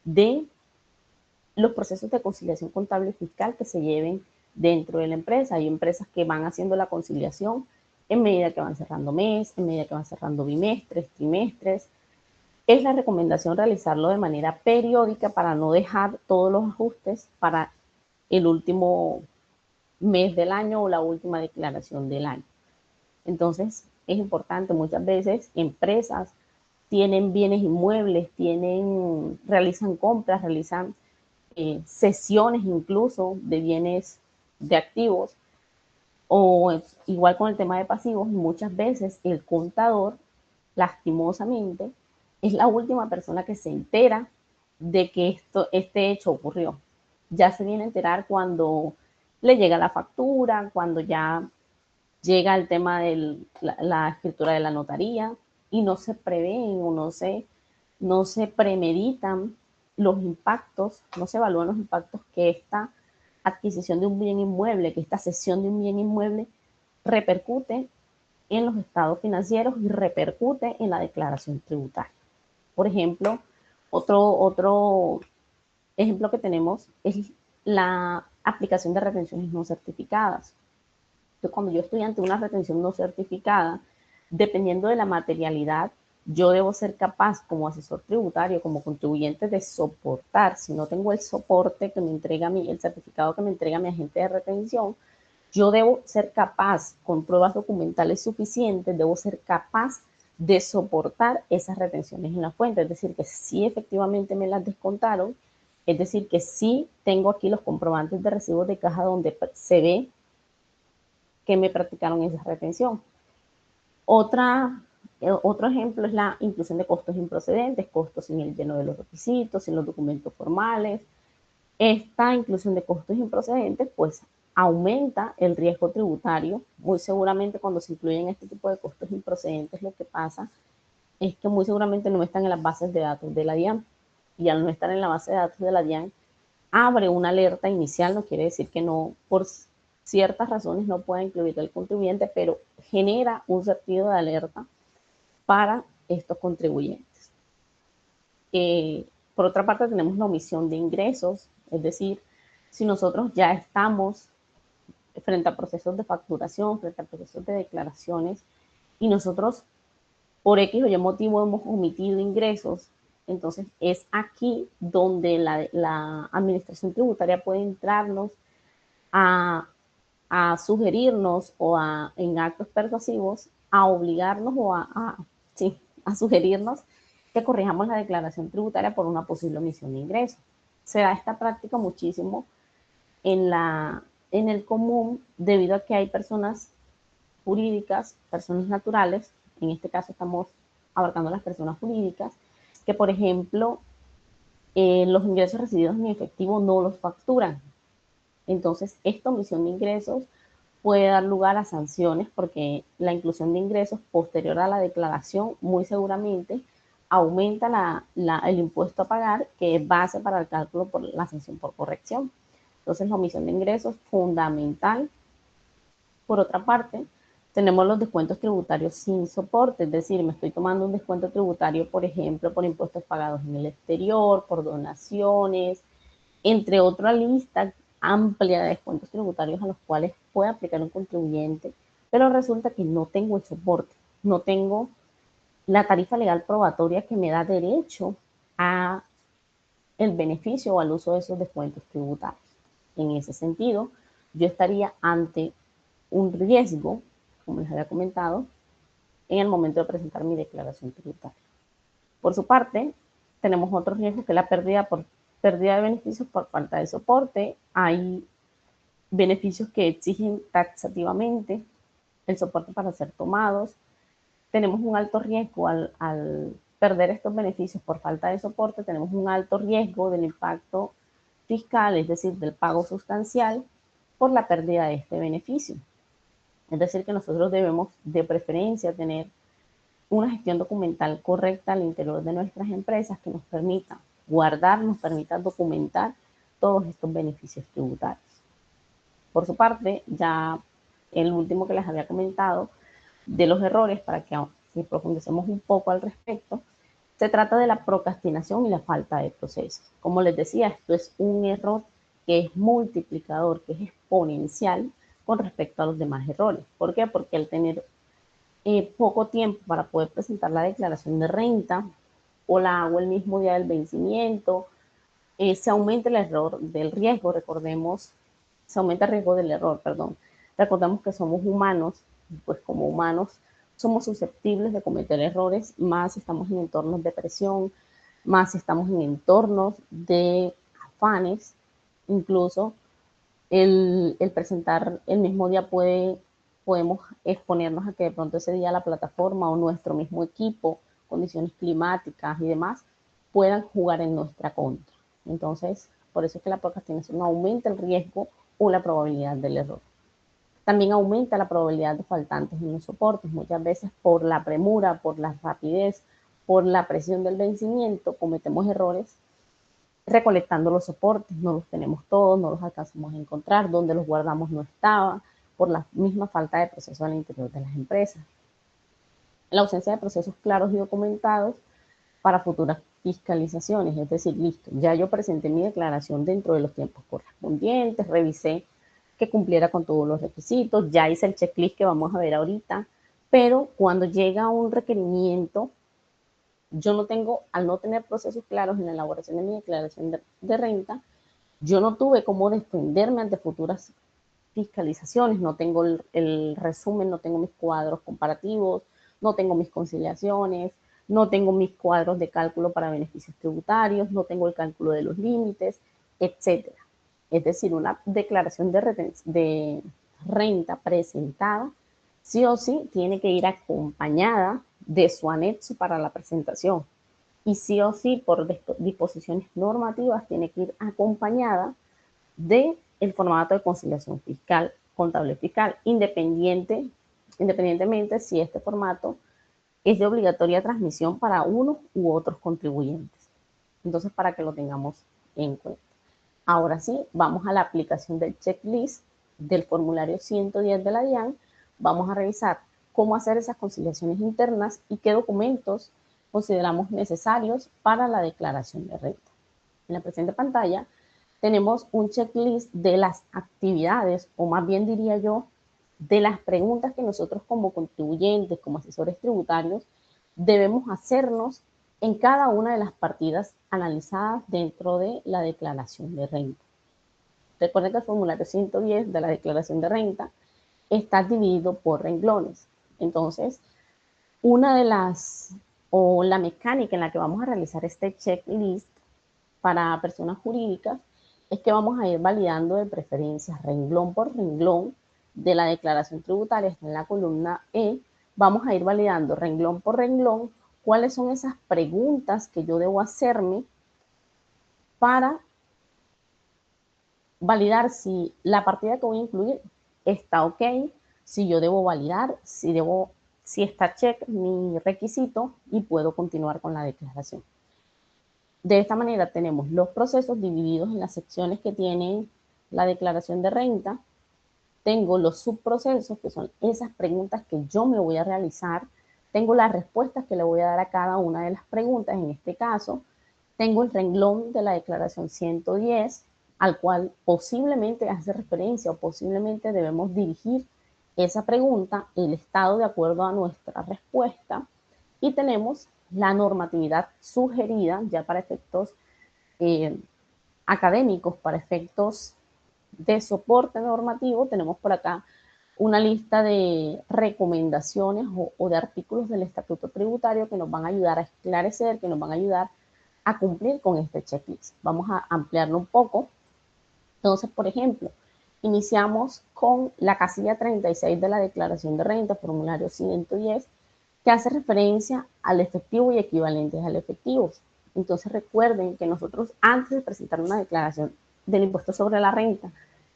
de los procesos de conciliación contable y fiscal que se lleven dentro de la empresa. Hay empresas que van haciendo la conciliación en medida que van cerrando mes, en medida que van cerrando bimestres, trimestres. Es la recomendación realizarlo de manera periódica para no dejar todos los ajustes para el último mes del año o la última declaración del año. Entonces, es importante, muchas veces empresas tienen bienes inmuebles, realizan compras, realizan sesiones incluso de bienes de activos o igual con el tema de pasivos, muchas veces el contador, lastimosamente, es la última persona que se entera de que este hecho ocurrió. Ya se viene a enterar cuando le llega la factura, cuando ya llega el tema de la escritura de la notaría y no se prevén o no se premeditan los impactos, no se evalúan los impactos que esta adquisición de un bien inmueble, que esta cesión de un bien inmueble repercute en los estados financieros y repercute en la declaración tributaria. Por ejemplo, otro ejemplo que tenemos es la aplicación de retenciones no certificadas. Entonces, cuando yo estoy ante una retención no certificada, dependiendo de la materialidad, yo debo ser capaz como asesor tributario, como contribuyente, de soportar. Si no tengo el soporte que me entrega el certificado que me entrega mi agente de retención, yo debo ser capaz, con pruebas documentales suficientes, debo ser capaz de soportar esas retenciones en la fuente. Es decir, que sí efectivamente me las descontaron, es decir, que sí tengo aquí los comprobantes de recibos de caja donde se ve que me practicaron esa retención. Otro ejemplo es la inclusión de costos improcedentes, costos sin el lleno de los requisitos, sin los documentos formales. Esta inclusión de costos improcedentes pues aumenta el riesgo tributario. Muy seguramente cuando se incluyen este tipo de costos improcedentes lo que pasa es que muy seguramente no están en las bases de datos de la DIAN. Y al no estar en la base de datos de la DIAN, abre una alerta inicial, no quiere decir que no, por ciertas razones no pueda incluir el contribuyente, pero genera un sentido de alerta para estos contribuyentes. Por otra parte, tenemos la omisión de ingresos, es decir, si nosotros ya estamos frente a procesos de facturación, frente a procesos de declaraciones, y nosotros por X o Y motivo hemos omitido ingresos, entonces es aquí donde la administración tributaria puede entrarnos a, a sugerirnos o en actos persuasivos a obligarnos o sí, a sugerirnos que corrijamos la declaración tributaria por una posible omisión de ingresos. Se da esta práctica muchísimo en el común debido a que hay personas jurídicas, personas naturales, en este caso estamos abarcando las personas jurídicas, que por ejemplo los ingresos recibidos en efectivo no los facturan. Entonces, esta omisión de ingresos puede dar lugar a sanciones porque la inclusión de ingresos posterior a la declaración muy seguramente aumenta el impuesto a pagar, que es base para el cálculo por la sanción por corrección. Entonces, la omisión de ingresos es fundamental. Por otra parte, tenemos los descuentos tributarios sin soporte, es decir, me estoy tomando un descuento tributario, por ejemplo, por impuestos pagados en el exterior, por donaciones, entre otra lista amplia de descuentos tributarios a los cuales puede aplicar un contribuyente, pero resulta que no tengo el soporte, no tengo la tarifa legal probatoria que me da derecho a el beneficio o al uso de esos descuentos tributarios. En ese sentido, yo estaría ante un riesgo, como les había comentado, en el momento de presentar mi declaración tributaria. Por su parte, tenemos otro riesgo que es la pérdida de beneficios por falta de soporte. Hay beneficios que exigen taxativamente el soporte para ser tomados. Tenemos un alto riesgo al perder estos beneficios por falta de soporte, tenemos un alto riesgo del impacto fiscal, es decir, del pago sustancial por la pérdida de este beneficio. Es decir, que nosotros debemos de preferencia tener una gestión documental correcta al interior de nuestras empresas que nos permita guardar, nos permita documentar todos estos beneficios tributarios. Por su parte, ya el último que les había comentado de los errores, para que si profundicemos un poco al respecto, se trata de la procrastinación y la falta de procesos. Como les decía, esto es un error que es multiplicador, que es exponencial con respecto a los demás errores. ¿Por qué? Porque al tener poco tiempo para poder presentar la declaración de renta o la hago el mismo día del vencimiento, se aumenta el error del riesgo, recordemos, se aumenta el riesgo del error, perdón. Recordemos que somos humanos, pues como humanos somos susceptibles de cometer errores, más si estamos en entornos de presión, más si estamos en entornos de afanes, incluso el presentar el mismo día podemos exponernos a que de pronto ese día la plataforma o nuestro mismo equipo, condiciones climáticas y demás, puedan jugar en nuestra contra. Entonces, por eso es que la procrastinación aumenta el riesgo o la probabilidad del error. También aumenta la probabilidad de faltantes en los soportes. Muchas veces por la premura, por la rapidez, por la presión del vencimiento, cometemos errores recolectando los soportes, no los tenemos todos, no los alcanzamos a encontrar, donde los guardamos no estaba, por la misma falta de proceso al interior de las empresas. La ausencia de procesos claros y documentados para futuras fiscalizaciones, es decir, listo, ya yo presenté mi declaración dentro de los tiempos correspondientes, revisé que cumpliera con todos los requisitos, ya hice el checklist que vamos a ver ahorita, pero cuando llega un requerimiento, yo no tengo, al no tener procesos claros en la elaboración de mi declaración de renta, yo no tuve cómo defenderme ante futuras fiscalizaciones, no tengo el resumen, no tengo mis cuadros comparativos, no tengo mis conciliaciones, no tengo mis cuadros de cálculo para beneficios tributarios, no tengo el cálculo de los límites, etcétera. Es decir, una declaración de renta presentada sí o sí tiene que ir acompañada de su anexo para la presentación. y sí o sí por disposiciones normativas tiene que ir acompañada de el formato de conciliación fiscal, contable fiscal, independientemente si este formato es de obligatoria transmisión para unos u otros contribuyentes. Entonces, para que lo tengamos en cuenta. Ahora sí, vamos a la aplicación del checklist del formulario 110 de la DIAN. Vamos a revisar cómo hacer esas conciliaciones internas y qué documentos consideramos necesarios para la declaración de renta. En la presente pantalla tenemos un checklist de las actividades, o más bien diría yo, de las preguntas que nosotros como contribuyentes, como asesores tributarios, debemos hacernos en cada una de las partidas analizadas dentro de la declaración de renta. Recuerden que el formulario 110 de la declaración de renta está dividido por renglones. Entonces, una de las, o la mecánica en la que vamos a realizar este checklist para personas jurídicas es que vamos a ir validando de preferencias renglón por renglón de la declaración tributaria, está en la columna E, vamos a ir validando renglón por renglón cuáles son esas preguntas que yo debo hacerme para validar si la partida que voy a incluir está ok, si yo debo validar, si está check mi requisito y puedo continuar con la declaración. De esta manera tenemos los procesos divididos en las secciones que tiene la declaración de renta. Tengo los subprocesos, que son esas preguntas que yo me voy a realizar. Tengo las respuestas que le voy a dar a cada una de las preguntas. En este caso, tengo el renglón de la declaración 110, al cual posiblemente hace referencia o posiblemente debemos dirigir esa pregunta, el estado de acuerdo a nuestra respuesta. Y tenemos la normatividad sugerida ya para efectos académicos, para efectos de soporte normativo. Tenemos por acá una lista de recomendaciones o de artículos del Estatuto Tributario que nos van a ayudar a esclarecer, que nos van a ayudar a cumplir con este checklist. Vamos a ampliarlo un poco. Entonces, por ejemplo, iniciamos con la casilla 36 de la declaración de renta, formulario 110, que hace referencia al efectivo y equivalentes al efectivo. Entonces recuerden que nosotros antes de presentar una declaración del impuesto sobre la renta,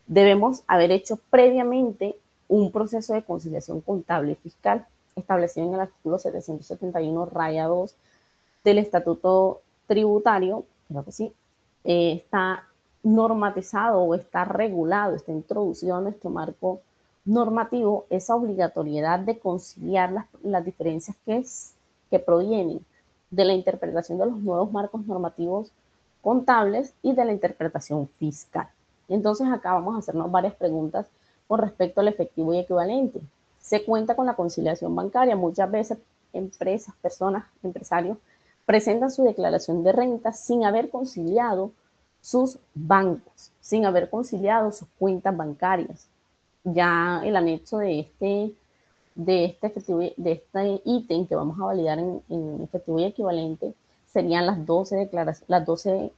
debemos haber hecho previamente un proceso de conciliación contable y fiscal establecido en el artículo 771, raya 2 del Estatuto Tributario. Creo que sí, está normatizado o está regulado, está introducido a nuestro marco normativo esa obligatoriedad de conciliar las diferencias que provienen de la interpretación de los nuevos marcos normativos contables y de la interpretación fiscal. Entonces acá vamos a hacernos varias preguntas con respecto al efectivo y equivalente. Se cuenta con la conciliación bancaria. Muchas veces empresas, personas, empresarios presentan su declaración de renta sin haber conciliado sus bancos, sin haber conciliado sus cuentas bancarias. Ya el anexo de este ítem que vamos a validar en efectivo y equivalente serían las 12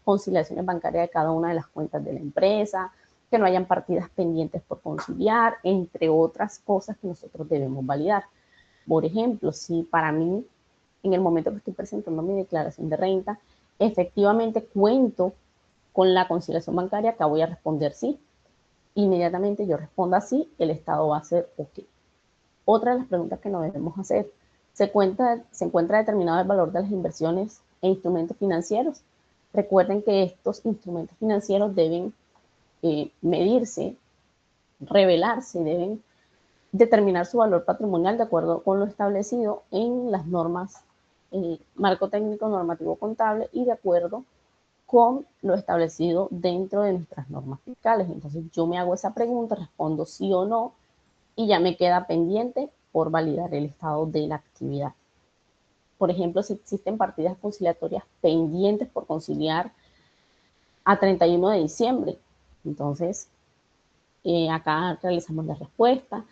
conciliaciones bancarias de cada una de las cuentas de la empresa, que no hayan partidas pendientes por conciliar, entre otras cosas que nosotros debemos validar. Por ejemplo, si para mí, en el momento que estoy presentando mi declaración de renta, efectivamente cuento con la conciliación bancaria, acá voy a responder sí. Inmediatamente yo responda sí, el Estado va a hacer ok. Otra de las preguntas que nos debemos hacer, ¿se encuentra determinado el valor de las inversiones e instrumentos financieros? Recuerden que estos instrumentos financieros deben medirse, revelarse, deben determinar su valor patrimonial de acuerdo con lo establecido en las normas, marco técnico normativo contable y de acuerdo con lo establecido dentro de nuestras normas fiscales. Entonces yo me hago esa pregunta, respondo sí o no y ya me queda pendiente por validar el estado de la actividad. Por ejemplo, si existen partidas conciliatorias pendientes por conciliar a 31 de diciembre, entonces acá realizamos la respuesta.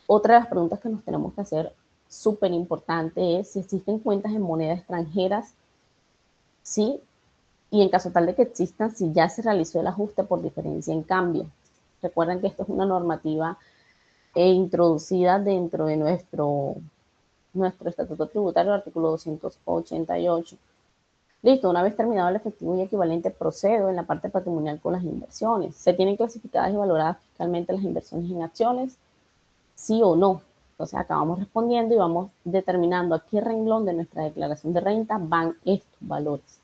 Otra de las preguntas que nos tenemos que hacer súper importante es si existen cuentas en moneda extranjeras, sí, y en caso tal de que existan, si ya se realizó el ajuste por diferencia en cambio. Recuerden que esto es una normativa introducida dentro de nuestro estatuto tributario, artículo 288. Listo, una vez terminado el efectivo y equivalente, procedo en la parte patrimonial con las inversiones. ¿Se tienen clasificadas y valoradas fiscalmente las inversiones en acciones? ¿Sí o no? Entonces acabamos respondiendo y vamos determinando a qué renglón de nuestra declaración de renta van estos valores.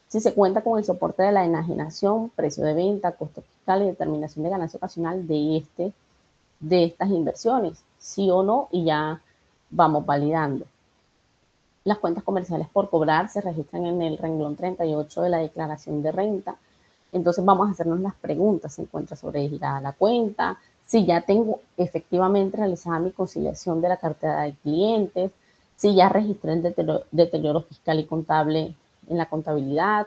Si se cuenta con el soporte de la enajenación, precio de venta, costo fiscal y determinación de ganancia ocasional de estas inversiones, sí o no, y ya vamos validando. Las cuentas comerciales por cobrar se registran en el renglón 38 de la declaración de renta. Entonces vamos a hacernos las preguntas. ¿Se encuentra sobregirada la cuenta? Si ya tengo efectivamente realizada mi conciliación de la cartera de clientes, si ya registré el deterioro fiscal y contable en la contabilidad,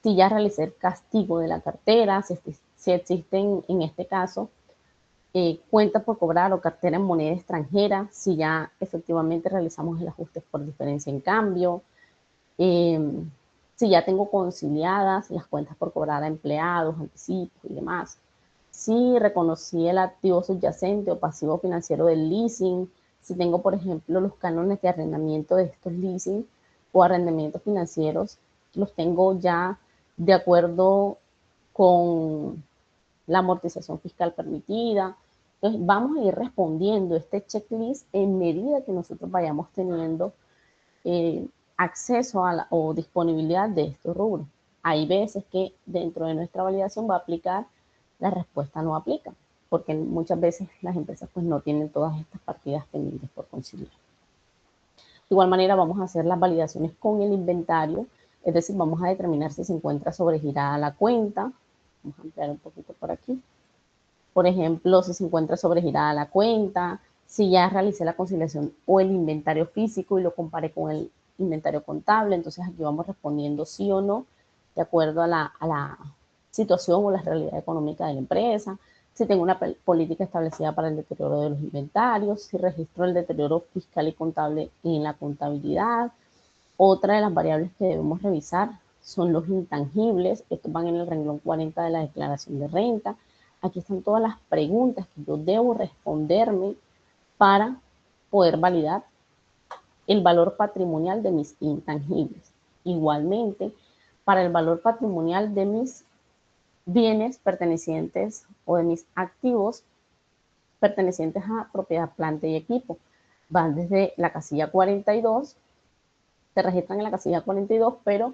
si ya realicé el castigo de la cartera, si existen en este caso cuenta por cobrar o cartera en moneda extranjera, si ya efectivamente realizamos el ajuste por diferencia en cambio, eh, si ya tengo conciliadas las cuentas por cobrar a empleados, anticipos y demás, si reconocí el activo subyacente o pasivo financiero del leasing, si tengo, por ejemplo, los cánones de arrendamiento de estos leasing o arrendamientos financieros, los tengo ya de acuerdo con la amortización fiscal permitida. Entonces, vamos a ir respondiendo este checklist en medida que nosotros vayamos teniendo acceso o disponibilidad de estos rubros. Hay veces que dentro de nuestra validación va a aplicar la respuesta no aplica, porque muchas veces las empresas pues no tienen todas estas partidas pendientes por conciliar. De igual manera vamos a hacer las validaciones con el inventario, es decir, vamos a determinar si se encuentra sobregirada la cuenta. Vamos a ampliar un poquito por aquí. Por ejemplo, si se encuentra sobregirada la cuenta, si ya realicé la conciliación o el inventario físico y lo comparé con el inventario contable, entonces aquí vamos respondiendo sí o no, de acuerdo a la situación o la realidad económica de la empresa, si tengo una política establecida para el deterioro de los inventarios, si registro el deterioro fiscal y contable en la contabilidad. Otra de las variables que debemos revisar son los intangibles. Estos van en el renglón 40 de la declaración de renta. Aquí están todas las preguntas que yo debo responderme para poder validar el valor patrimonial de mis intangibles. Igualmente, para el valor patrimonial de mis bienes pertenecientes o de mis activos pertenecientes a propiedad, planta y equipo. Van desde la casilla 42, se registran en la casilla 42, pero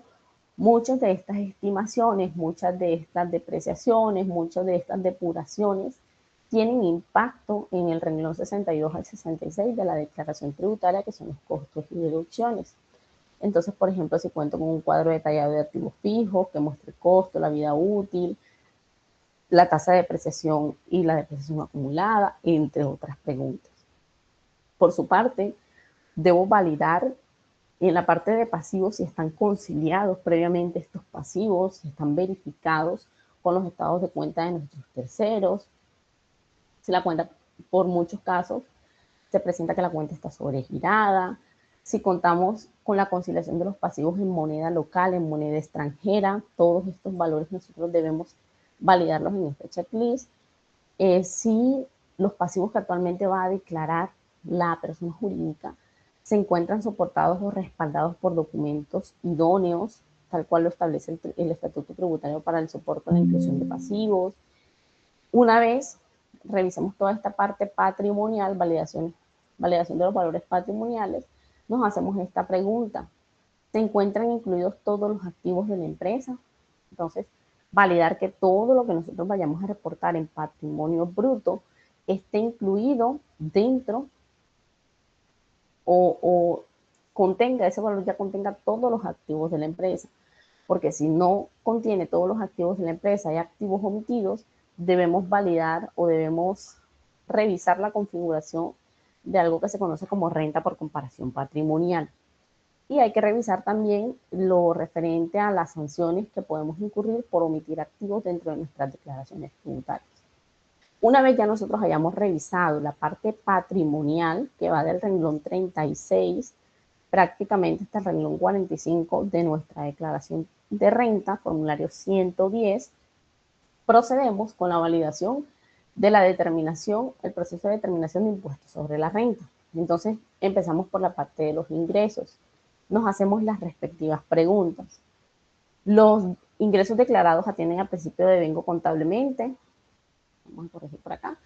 muchas de estas estimaciones, muchas de estas depreciaciones, muchas de estas depuraciones tienen impacto en el renglón 62 al 66 de la declaración tributaria, que son los costos y deducciones. Entonces, por ejemplo, si cuento con un cuadro detallado de activos fijos que muestre el costo, la vida útil, la tasa de depreciación y la depreciación acumulada, entre otras preguntas. Por su parte, debo validar en la parte de pasivos si están conciliados previamente estos pasivos, si están verificados con los estados de cuenta de nuestros terceros, si la cuenta, por muchos casos, se presenta que la cuenta está sobregirada, si contamos con la conciliación de los pasivos en moneda local, en moneda extranjera, todos estos valores nosotros debemos validarlos en este checklist. Si los pasivos que actualmente va a declarar la persona jurídica se encuentran soportados o respaldados por documentos idóneos, tal cual lo establece el Estatuto Tributario para el soporte a la inclusión de pasivos. Una vez revisemos toda esta parte patrimonial, validación de los valores patrimoniales, nos hacemos esta pregunta. ¿Se encuentran incluidos todos los activos de la empresa? Entonces, validar que todo lo que nosotros vayamos a reportar en patrimonio bruto esté incluido dentro o contenga, ese valor ya contenga todos los activos de la empresa. Porque si no contiene todos los activos de la empresa, hay activos omitidos, debemos validar o debemos revisar la configuración de algo que se conoce como renta por comparación patrimonial. Y hay que revisar también lo referente a las sanciones que podemos incurrir por omitir activos dentro de nuestras declaraciones tributarias. Una vez ya nosotros hayamos revisado la parte patrimonial, que va del renglón 36 prácticamente hasta el renglón 45 de nuestra declaración de renta, formulario 110, procedemos con la validación de la determinación, el proceso de determinación de impuestos sobre la renta. Entonces, empezamos por la parte de los ingresos. Nos hacemos las respectivas preguntas. Los ingresos declarados atienden al principio de devengo contablemente. Vamos a corregir por acá.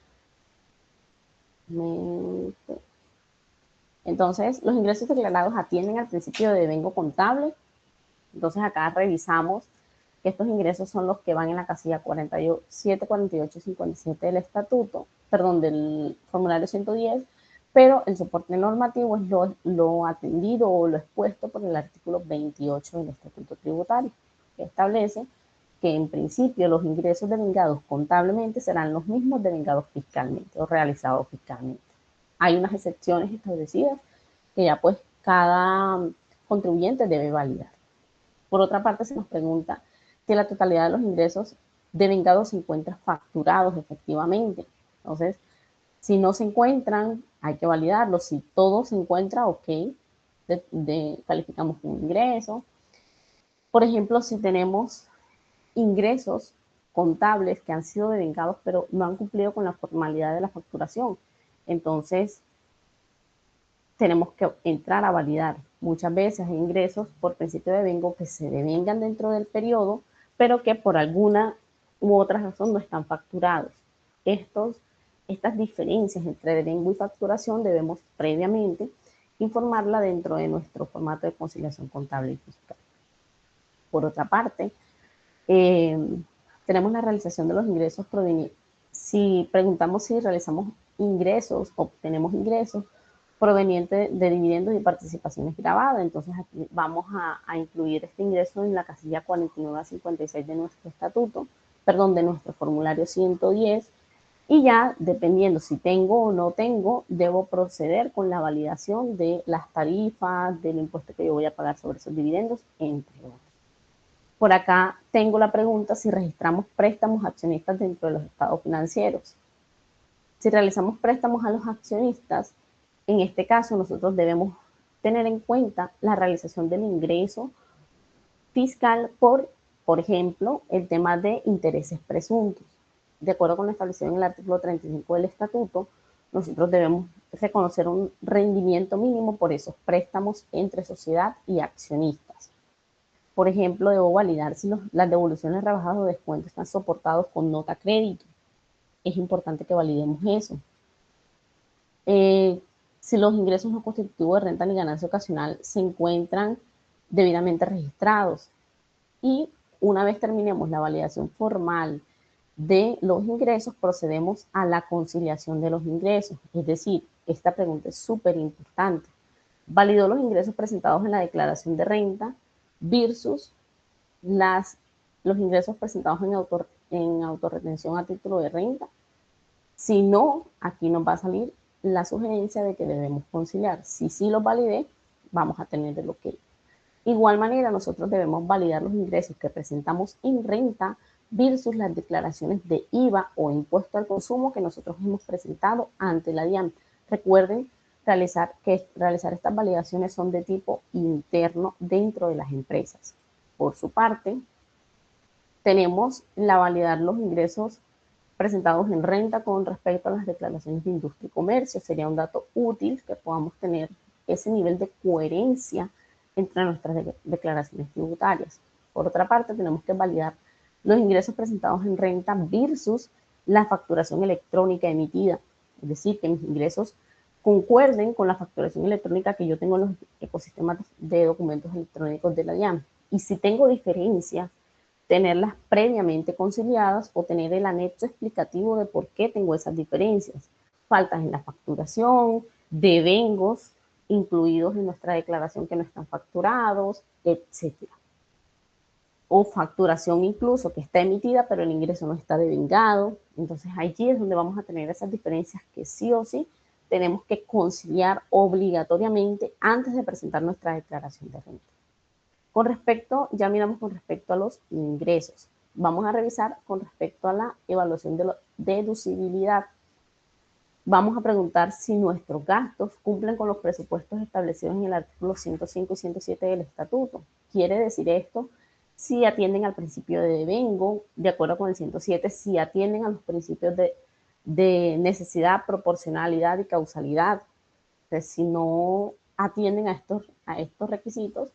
Entonces, los ingresos declarados atienden al principio de devengo contable. Entonces, acá revisamos que estos ingresos son los que van en la casilla 47, 48 y 57 del estatuto, perdón, del formulario 110, pero el soporte normativo es lo atendido o lo expuesto por el artículo 28 del estatuto tributario, que establece que en principio los ingresos devengados contablemente serán los mismos devengados fiscalmente o realizados fiscalmente. Hay unas excepciones establecidas que ya pues cada contribuyente debe validar. Por otra parte, se nos pregunta si la totalidad de los ingresos devengados se encuentran facturados efectivamente. Entonces, si no se encuentran, hay que validarlos. Si todo se encuentra, ok, calificamos un ingreso. Por ejemplo, si tenemos ingresos contables que han sido devengados, pero no han cumplido con la formalidad de la facturación, entonces tenemos que entrar a validar. Muchas veces hay ingresos por principio de devengo que se devengan dentro del periodo, pero que por alguna u otra razón no están facturados. Estas diferencias entre devengo y facturación debemos previamente informarla dentro de nuestro formato de conciliación contable y fiscal. Por otra parte, tenemos la realización de los ingresos provenientes. Si preguntamos si realizamos ingresos, obtenemos ingresos provenientes de dividendos y participaciones grabadas, entonces aquí vamos a incluir este ingreso en la casilla 49 a 56 de nuestro estatuto, perdón, de nuestro formulario 110, y ya dependiendo si tengo o no tengo, debo proceder con la validación de las tarifas, del impuesto que yo voy a pagar sobre esos dividendos, entre otros. Por acá tengo la pregunta si registramos préstamos a accionistas dentro de los estados financieros. Si realizamos préstamos a los accionistas, en este caso nosotros debemos tener en cuenta la realización del ingreso fiscal por ejemplo, el tema de intereses presuntos. De acuerdo con lo establecido en el artículo 35 del estatuto, nosotros debemos reconocer un rendimiento mínimo por esos préstamos entre sociedad y accionistas. Por ejemplo, debo validar si las devoluciones, rebajadas o descuentos están soportados con nota crédito. Es importante que validemos eso. Si los ingresos no constitutivos de renta ni ganancia ocasional se encuentran debidamente registrados. Y una vez terminemos la validación formal de los ingresos, procedemos a la conciliación de los ingresos. Es decir, esta pregunta es súper importante. Validó los ingresos presentados en la declaración de renta versus los ingresos presentados en autorretención a título de renta. Si no, aquí nos va a salir la sugerencia de que debemos conciliar. Si sí los validé, vamos a tener el ok. Igual manera, nosotros debemos validar los ingresos que presentamos en renta versus las declaraciones de IVA o impuesto al consumo que nosotros hemos presentado ante la DIAN. Recuerden realizar estas validaciones son de tipo interno dentro de las empresas. Por su parte, tenemos la validar los ingresos presentados en renta con respecto a las declaraciones de industria y comercio. Sería un dato útil que podamos tener ese nivel de coherencia entre nuestras declaraciones tributarias. Por otra parte, tenemos que validar los ingresos presentados en renta versus la facturación electrónica emitida. Es decir, que mis ingresos concuerden con la facturación electrónica que yo tengo en los ecosistemas de documentos electrónicos de la DIAN. Y si tengo diferencias, tenerlas previamente conciliadas o tener el anexo explicativo de por qué tengo esas diferencias. Faltas en la facturación, devengos incluidos en nuestra declaración que no están facturados, etc. O facturación incluso que está emitida, pero el ingreso no está devengado. Entonces allí es donde vamos a tener esas diferencias que sí o sí tenemos que conciliar obligatoriamente antes de presentar nuestra declaración de renta. Con respecto, ya miramos con respecto a los ingresos. Vamos a revisar con respecto a la evaluación de la deducibilidad. Vamos a preguntar si nuestros gastos cumplen con los presupuestos establecidos en el artículo 105 y 107 del estatuto. Quiere decir esto, si atienden al principio de devengo, de acuerdo con el 107, si atienden a los principios de necesidad, proporcionalidad y causalidad. Entonces, si no atienden a estos requisitos,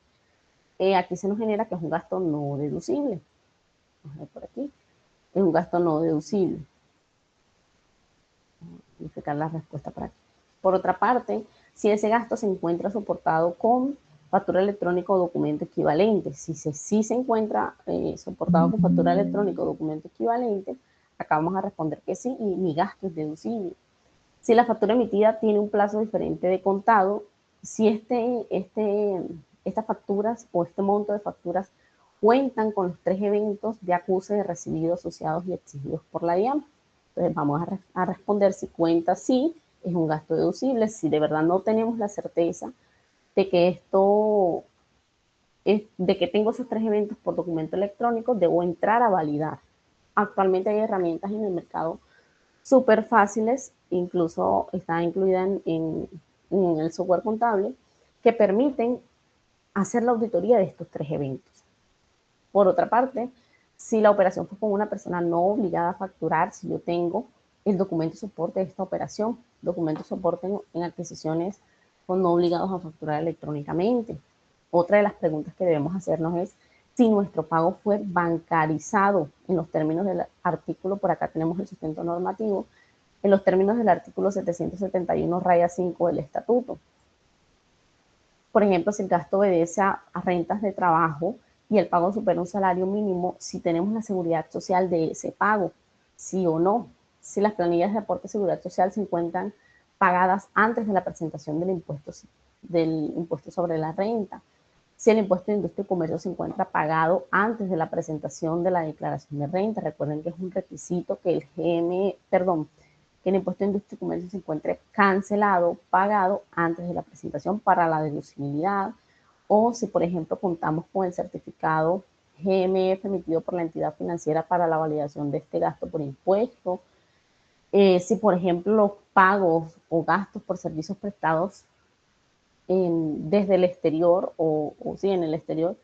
aquí se nos genera que es un gasto no deducible. Vamos a ver por aquí. Es un gasto no deducible. Vamos a verificar la respuesta para aquí. Por otra parte, si ese gasto se encuentra soportado con factura electrónica o documento equivalente, si se encuentra soportado con factura electrónica o documento equivalente, acá vamos a responder que sí y mi gasto es deducible. Si la factura emitida tiene un plazo diferente de contado, si estas facturas o este monto de facturas cuentan con los 3 eventos de acuse de recibidos, asociados y exigidos por la DIAN. Entonces vamos a responder si cuenta sí, es un gasto deducible. Si de verdad no tenemos la certeza de que de que tengo esos 3 eventos por documento electrónico, debo entrar a validar. Actualmente hay herramientas en el mercado súper fáciles, incluso está incluida en el software contable, que permiten hacer la auditoría de estos 3 eventos. Por otra parte, si la operación fue con una persona no obligada a facturar, si yo tengo el documento de soporte de esta operación, documento de soporte en adquisiciones con no obligados a facturar electrónicamente. Otra de las preguntas que debemos hacernos es si nuestro pago fue bancarizado en los términos del artículo, por acá tenemos el sustento normativo, en los términos del artículo 771-5 del estatuto. Por ejemplo, si el gasto obedece a rentas de trabajo y el pago supera un salario mínimo, si tenemos la seguridad social de ese pago, sí o no. Si las planillas de aporte de seguridad social se encuentran pagadas antes de la presentación del impuesto sobre la renta. Si el impuesto de industria y comercio se encuentra pagado antes de la presentación de la declaración de renta. Recuerden que es un requisito que que el impuesto de industria y comercio se encuentre cancelado, pagado antes de la presentación para la deducibilidad, o si por ejemplo contamos con el certificado GMF emitido por la entidad financiera para la validación de este gasto por impuesto, si por ejemplo los pagos o gastos por servicios prestados desde el exterior o sí, en el exterior,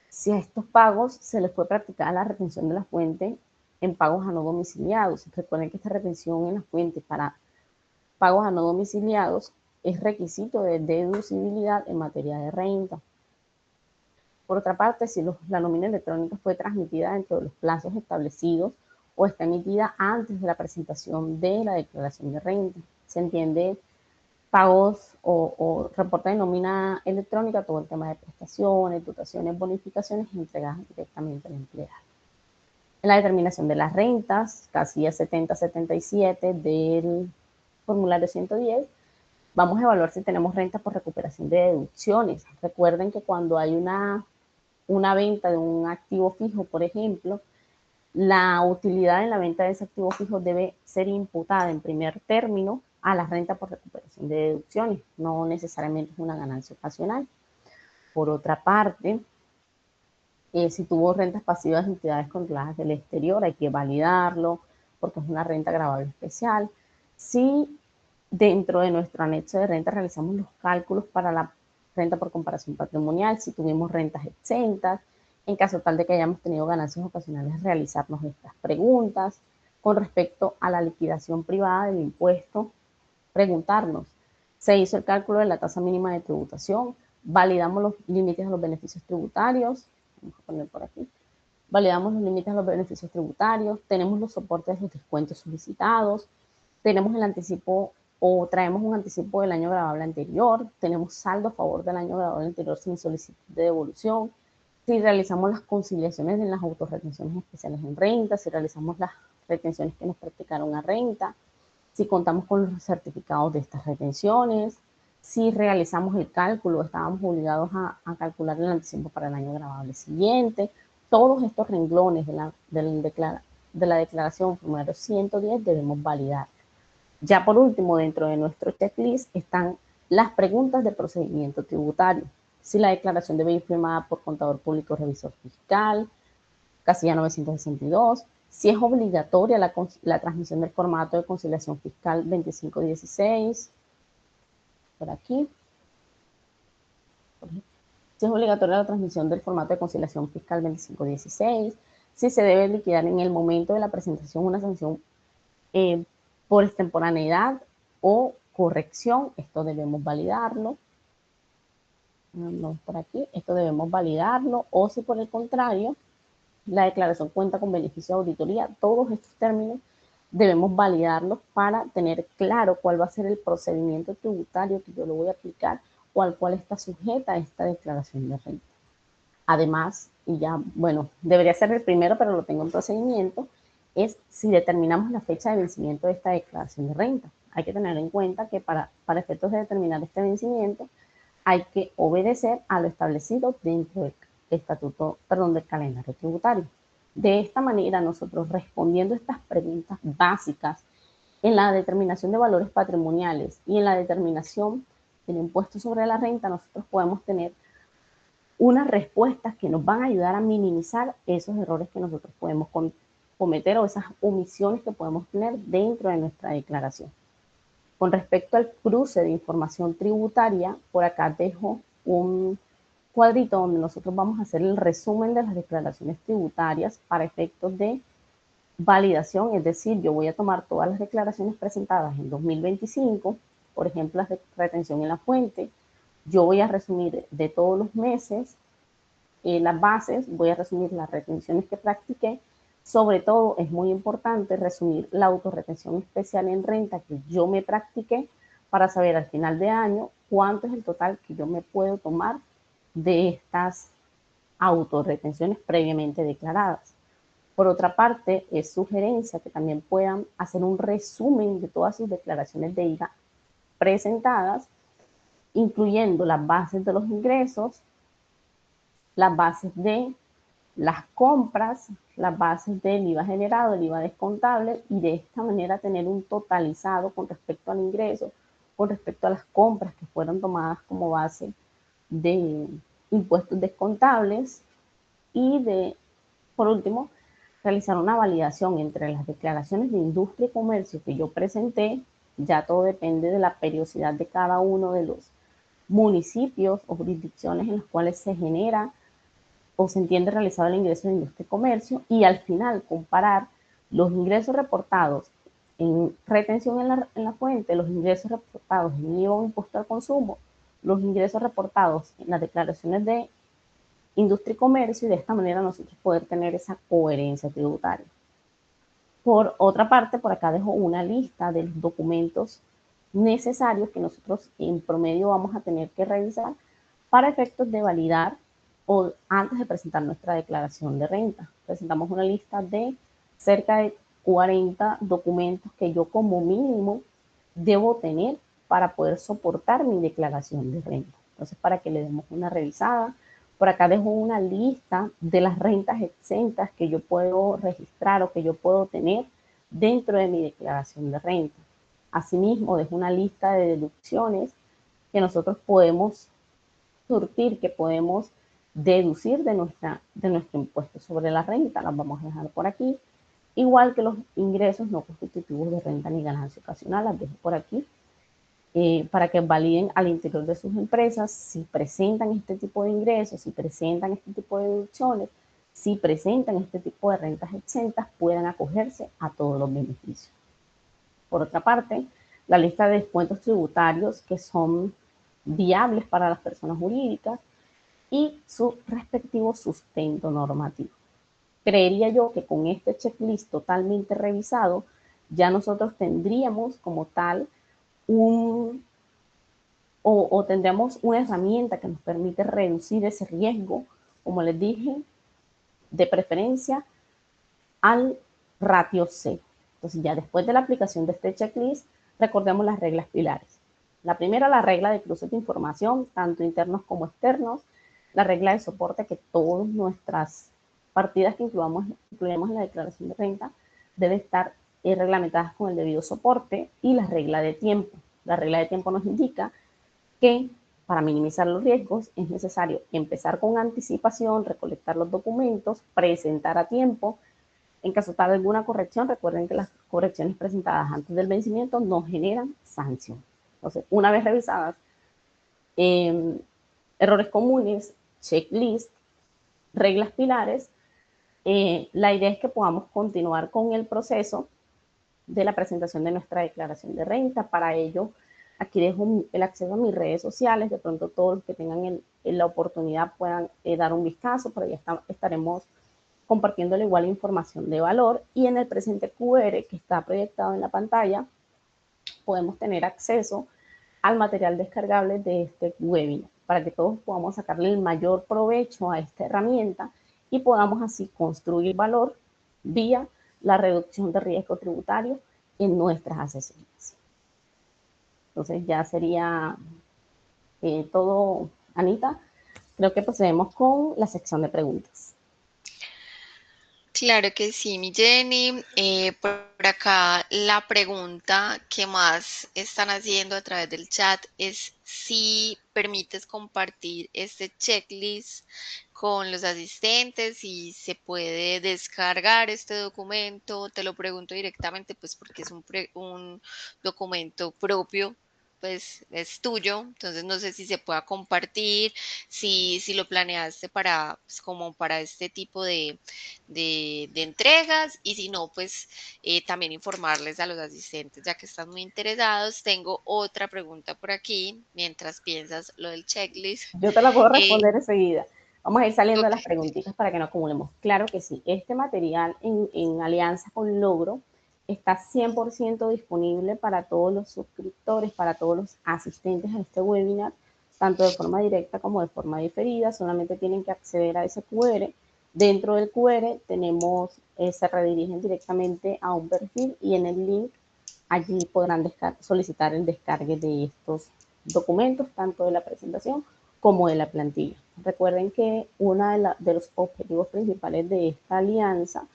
si a estos pagos se les fue practicada la retención de la fuente en pagos a no domiciliados. Recuerden que esta retención en la fuente para pagos a no domiciliados es requisito de deducibilidad en materia de renta. Por otra parte, si la nómina electrónica fue transmitida dentro de los plazos establecidos o está emitida antes de la presentación de la declaración de renta, se entiende pagos o reporte de nómina electrónica, todo el tema de prestaciones, dotaciones, bonificaciones entregadas directamente al empleado. En la determinación de las rentas, casilla 7077 del formulario 110, vamos a evaluar si tenemos renta por recuperación de deducciones. Recuerden que cuando hay una venta de un activo fijo, por ejemplo, la utilidad en la venta de ese activo fijo debe ser imputada en primer término a la renta por recuperación de deducciones, no necesariamente es una ganancia ocasional. Por otra parte, si tuvo rentas pasivas de entidades controladas del exterior, hay que validarlo porque es una renta gravable especial. Si dentro de nuestro anexo de renta realizamos los cálculos para la renta por comparación patrimonial, si tuvimos rentas exentas, en caso tal de que hayamos tenido ganancias ocasionales, realizarnos estas preguntas. Con respecto a la liquidación privada del impuesto, preguntarnos, ¿se hizo el cálculo de la tasa mínima de tributación? ¿Validamos los límites de los beneficios tributarios? Vamos a poner por aquí. Validamos los límites de los beneficios tributarios, tenemos los soportes de los descuentos solicitados, tenemos el anticipo o traemos un anticipo del año gravable anterior, tenemos saldo a favor del año gravable anterior sin solicitud de devolución, si realizamos las conciliaciones en las autorretenciones especiales en renta, si realizamos las retenciones que nos practicaron a renta, si contamos con los certificados de estas retenciones, si realizamos el cálculo, estábamos obligados a calcular el anticipo para el año gravable siguiente. Todos estos renglones de la declaración formulario 110 debemos validar. Ya por último, dentro de nuestro checklist están las preguntas de procedimiento tributario. Si la declaración debe ir firmada por contador público o revisor fiscal, casilla 962. Si es obligatoria la transmisión del formato de conciliación fiscal 2516, por aquí. Si es obligatoria la transmisión del formato de conciliación fiscal 2516, si se debe liquidar en el momento de la presentación una sanción por extemporaneidad o corrección, esto debemos validarlo. no es por aquí, esto debemos validarlo, o si por el contrario, la declaración cuenta con beneficio de auditoría, todos estos términos debemos validarlos para tener claro cuál va a ser el procedimiento tributario que yo lo voy a aplicar o al cual está sujeta esta declaración de renta. Además, y ya, bueno, debería ser el primero, pero lo tengo en procedimiento, es si determinamos la fecha de vencimiento de esta declaración de renta. Hay que tener en cuenta que para efectos de determinar este vencimiento, hay que obedecer a lo establecido dentro del estatuto, perdón, del calendario tributario. De esta manera, nosotros respondiendo estas preguntas básicas en la determinación de valores patrimoniales y en la determinación del impuesto sobre la renta, nosotros podemos tener unas respuestas que nos van a ayudar a minimizar esos errores que nosotros podemos cometer o esas omisiones que podemos tener dentro de nuestra declaración. Con respecto al cruce de información tributaria, por acá dejo un cuadrito donde nosotros vamos a hacer el resumen de las declaraciones tributarias para efectos de validación, es decir, yo voy a tomar todas las declaraciones presentadas en 2025, por ejemplo, las de retención en la fuente, yo voy a resumir de todos los meses las bases, voy a resumir las retenciones que practiqué. Sobre todo es muy importante resumir la autorretención especial en renta que yo me practiqué para saber al final de año cuánto es el total que yo me puedo tomar de estas autorretenciones previamente declaradas. Por otra parte, es sugerencia que también puedan hacer un resumen de todas sus declaraciones de IVA presentadas, incluyendo las bases de los ingresos, las bases de las compras, las bases del IVA generado, el IVA descontable, y de esta manera tener un totalizado con respecto al ingreso, con respecto a las compras que fueron tomadas como base de impuestos descontables y por último, realizar una validación entre las declaraciones de industria y comercio que yo presenté. Ya todo depende de la periodicidad de cada uno de los municipios o jurisdicciones en las cuales se genera o se entiende realizado el ingreso de industria y comercio, y al final comparar los ingresos reportados en retención en la fuente, los ingresos reportados en IVA o impuesto al consumo, los ingresos reportados en las declaraciones de industria y comercio, y de esta manera nosotros poder tener esa coherencia tributaria. Por otra parte, por acá dejo una lista de los documentos necesarios que nosotros en promedio vamos a tener que revisar para efectos de validar o antes de presentar nuestra declaración de renta. Presentamos una lista de cerca de 40 documentos que yo como mínimo debo tener para poder soportar mi declaración de renta. Entonces, para que le demos una revisada, por acá dejo una lista de las rentas exentas que yo puedo registrar o que yo puedo tener dentro de mi declaración de renta. Asimismo, dejo una lista de deducciones que nosotros podemos surtir, que podemos deducir de nuestro impuesto sobre la renta. Las vamos a dejar por aquí. Igual que los ingresos no constitutivos de renta ni ganancia ocasional, las dejo por aquí. Para que validen al interior de sus empresas si presentan este tipo de ingresos, si presentan este tipo de deducciones, si presentan este tipo de rentas exentas, puedan acogerse a todos los beneficios. Por otra parte, la lista de descuentos tributarios que son viables para las personas jurídicas y su respectivo sustento normativo. Creería yo que con este checklist totalmente revisado, ya nosotros tendríamos como tal tendríamos una herramienta que nos permite reducir ese riesgo, como les dije, de preferencia al ratio C. Entonces, ya después de la aplicación de este checklist, recordemos las reglas pilares. La primera, la regla de cruces de información, tanto internos como externos. La regla de soporte, que todas nuestras partidas que incluimos en la declaración de renta deben estar reglamentadas con el debido soporte. Y la regla de tiempo. La regla de tiempo nos indica que para minimizar los riesgos es necesario empezar con anticipación, recolectar los documentos, presentar a tiempo. En caso tal de alguna corrección, recuerden que las correcciones presentadas antes del vencimiento no generan sanción. Entonces, una vez revisadas errores comunes, checklist, reglas pilares, la idea es que podamos continuar con el proceso de la presentación de nuestra declaración de renta. Para ello, Aquí dejo el acceso a mis redes sociales, de pronto todos los que tengan la oportunidad puedan dar un vistazo, por ahí estaremos compartiéndole igual información de valor, y en el presente QR que está proyectado en la pantalla podemos tener acceso al material descargable de este webinar para que todos podamos sacarle el mayor provecho a esta herramienta y podamos así construir valor vía la reducción de riesgo tributario en nuestras asesorías. Entonces ya sería todo, Anita. Creo que procedemos con la sección de preguntas. Claro que sí, mi Jenny. Por acá la pregunta que más están haciendo a través del chat es si permites compartir este checklist con los asistentes y se puede descargar este documento. Te lo pregunto directamente, pues porque es un documento propio, pues es tuyo, entonces no sé si se pueda compartir, si lo planeaste para, pues, como para este tipo de entregas, y si no, pues también informarles a los asistentes ya que están muy interesados. Tengo otra pregunta por aquí mientras piensas lo del checklist. Yo te la puedo Eh, responder enseguida. Vamos a ir saliendo de ok, las preguntitas para que no acumulemos. Claro que sí. Este material en alianza con Logro está 100% disponible para todos los suscriptores, para todos los asistentes a este webinar, tanto de forma directa como de forma diferida. Solamente tienen que acceder a ese QR. Dentro del QR tenemos, se redirigen directamente a un perfil y en el link allí podrán solicitar el descargue de estos documentos, tanto de la presentación como de la plantilla. Recuerden que uno de los objetivos principales de esta alianza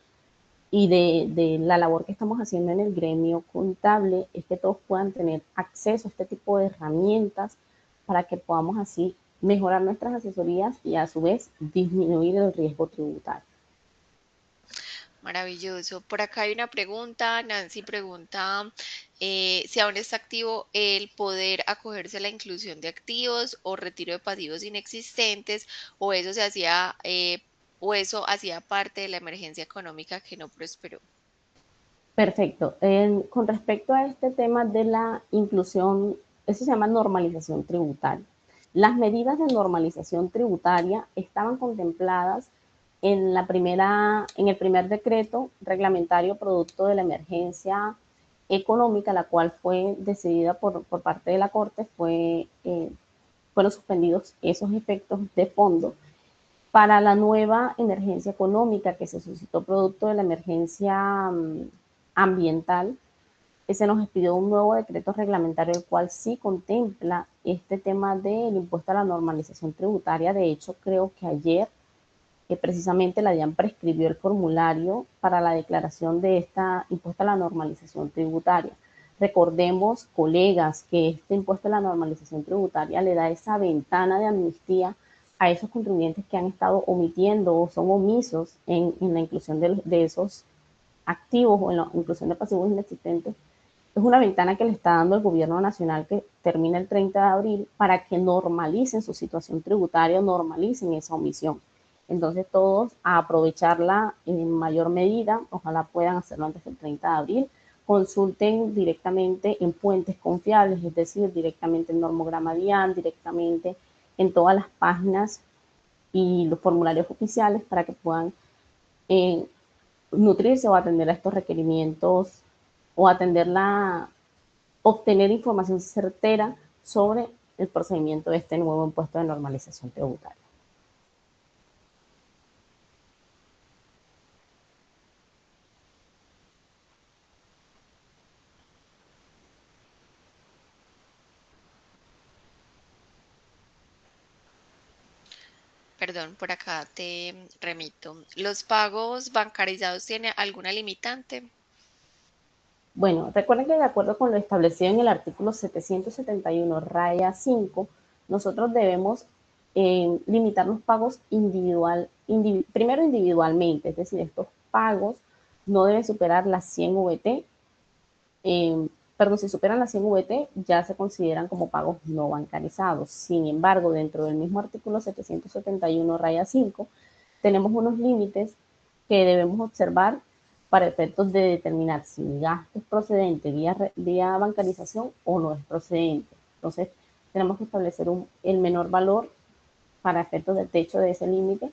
y de la labor que estamos haciendo en el gremio contable es que todos puedan tener acceso a este tipo de herramientas para que podamos así mejorar nuestras asesorías y a su vez disminuir el riesgo tributario. maravilloso. Por acá hay una pregunta. Nancy pregunta si aún está activo el poder acogerse a la inclusión de activos o retiro de pasivos inexistentes, o eso se hacía, o eso hacía parte de la emergencia económica que no prosperó. Perfecto. Con respecto a este tema de la inclusión, eso se llama normalización tributaria. Las medidas de normalización tributaria estaban contempladas en el primer decreto reglamentario producto de la emergencia económica, la cual fue decidida por parte de la Corte, fueron suspendidos esos efectos de fondo para la nueva emergencia económica que se suscitó producto de la emergencia ambiental. Se nos expidió un nuevo decreto reglamentario, el cual sí contempla este tema del impuesto a la normalización tributaria. De hecho, creo que ayer precisamente la DIAN prescribió el formulario para la declaración de esta impuesto a la normalización tributaria. Recordemos, colegas, que este impuesto a la normalización tributaria le da esa ventana de amnistía a esos contribuyentes que han estado omitiendo o son omisos en la inclusión de esos activos o en la inclusión de pasivos inexistentes. Es una ventana que le está dando el gobierno nacional que termina el 30 de abril para que normalicen su situación tributaria, normalicen esa omisión. Entonces todos a aprovecharla en mayor medida, ojalá puedan hacerlo antes del 30 de abril, consulten directamente en fuentes confiables, es decir, directamente en Normograma DIAN, directamente en todas las páginas y los formularios oficiales para que puedan eh, nutrirse o atender a estos requerimientos o obtener información certera sobre el procedimiento de este nuevo impuesto de normalización tributaria. Perdón, por acá te remito. ¿Los pagos bancarizados tienen alguna limitante? Bueno, recuerden que de acuerdo con lo establecido en el artículo 771, raya 5, nosotros debemos limitar los pagos primero individualmente, es decir, estos pagos no deben superar las 100 VT, perdón, si superan las 100 VT ya se consideran como pagos no bancarizados. Sin embargo, dentro del mismo artículo 771, raya 5, tenemos unos límites que debemos observar para efectos de determinar si mi gasto es procedente vía bancarización o no es procedente. Entonces, tenemos que establecer el menor valor para efectos del techo de ese límite.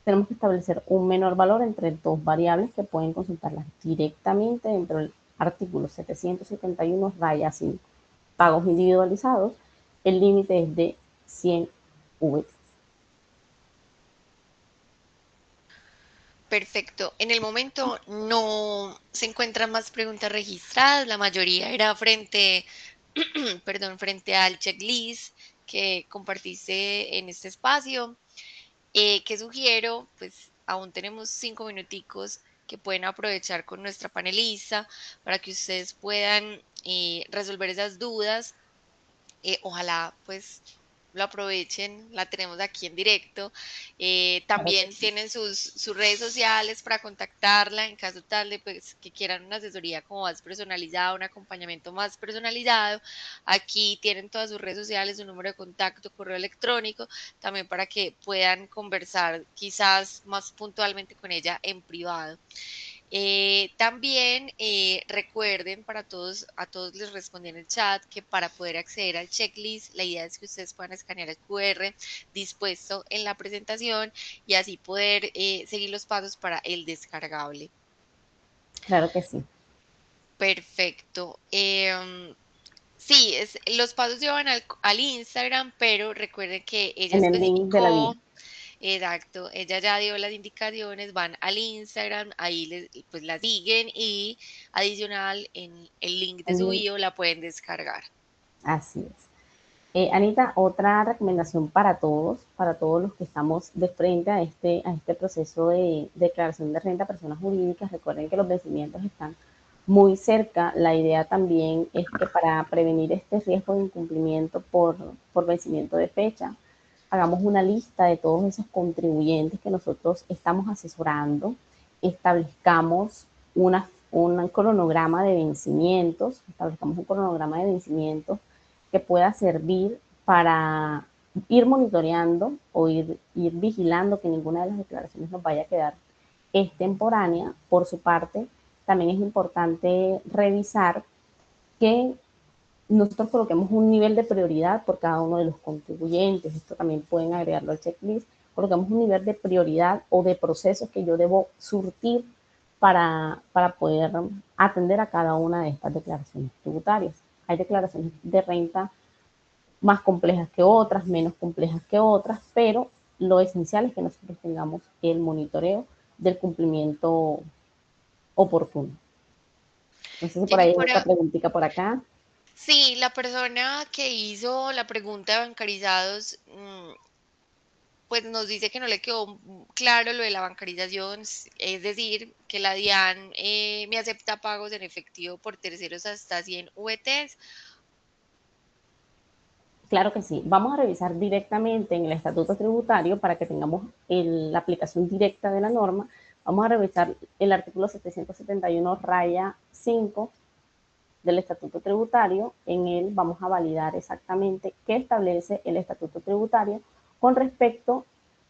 Tenemos que establecer un menor valor entre dos variables que pueden consultarlas directamente dentro del artículo 771 raya 5. Pagos individualizados, el límite es de 100 VT. Perfecto. En el momento no se encuentran más preguntas registradas. La mayoría era frente, perdón, frente al checklist que compartiste en este espacio. ¿Qué sugiero? Pues aún tenemos 5 minuticos que pueden aprovechar con nuestra panelista para que ustedes puedan resolver esas dudas. Ojalá pues lo aprovechen, la tenemos aquí en directo. Claro que También sí. tienen sus redes sociales para contactarla en caso tal de pues, que quieran una asesoría como más personalizada, un acompañamiento más personalizado. Aquí tienen todas sus redes sociales, su número de contacto, correo electrónico, también para que puedan conversar quizás más puntualmente con ella en privado. También recuerden para todos, a todos les respondí en el chat que para poder acceder al checklist, la idea es que ustedes puedan escanear el QR dispuesto en la presentación y así poder seguir los pasos para el descargable. Claro que sí. Perfecto. Sí, los pasos llevan al Instagram, pero recuerden que ella En el link de la bio. especificó. Exacto, ella ya dio las indicaciones, van al Instagram, ahí pues la siguen y adicional en el link de El su link, bio la pueden descargar. así es. Anita, otra recomendación para todos los que estamos de frente a este proceso de declaración de renta a personas jurídicas, recuerden que los vencimientos están muy cerca. La idea también es que para prevenir este riesgo de incumplimiento por vencimiento de fecha, hagamos una lista de todos esos contribuyentes que nosotros estamos asesorando, establezcamos un cronograma de vencimientos, que pueda servir para ir monitoreando o ir vigilando que ninguna de las declaraciones nos vaya a quedar extemporánea. Por su parte, también es importante revisar que nosotros coloquemos un nivel de prioridad por cada uno de los contribuyentes. Esto también pueden agregarlo al checklist. Coloquemos un nivel de prioridad o de procesos que yo debo surtir para poder atender a cada una de estas declaraciones tributarias. Hay declaraciones de renta más complejas que otras, menos complejas que otras, pero lo esencial es que nosotros tengamos el monitoreo del cumplimiento oportuno. No sé si por Jenny, ahí hay otra preguntita por acá. sí, la persona que hizo la pregunta de bancarizados, pues nos dice que no le quedó claro lo de la bancarización, es decir, que la DIAN me acepta pagos en efectivo por terceros hasta 100 VTs. Claro que sí. Vamos a revisar directamente en el estatuto tributario para que tengamos la aplicación directa de la norma. Vamos a revisar el artículo 771 raya 5 del estatuto tributario. En él vamos a validar exactamente qué establece el estatuto tributario con respecto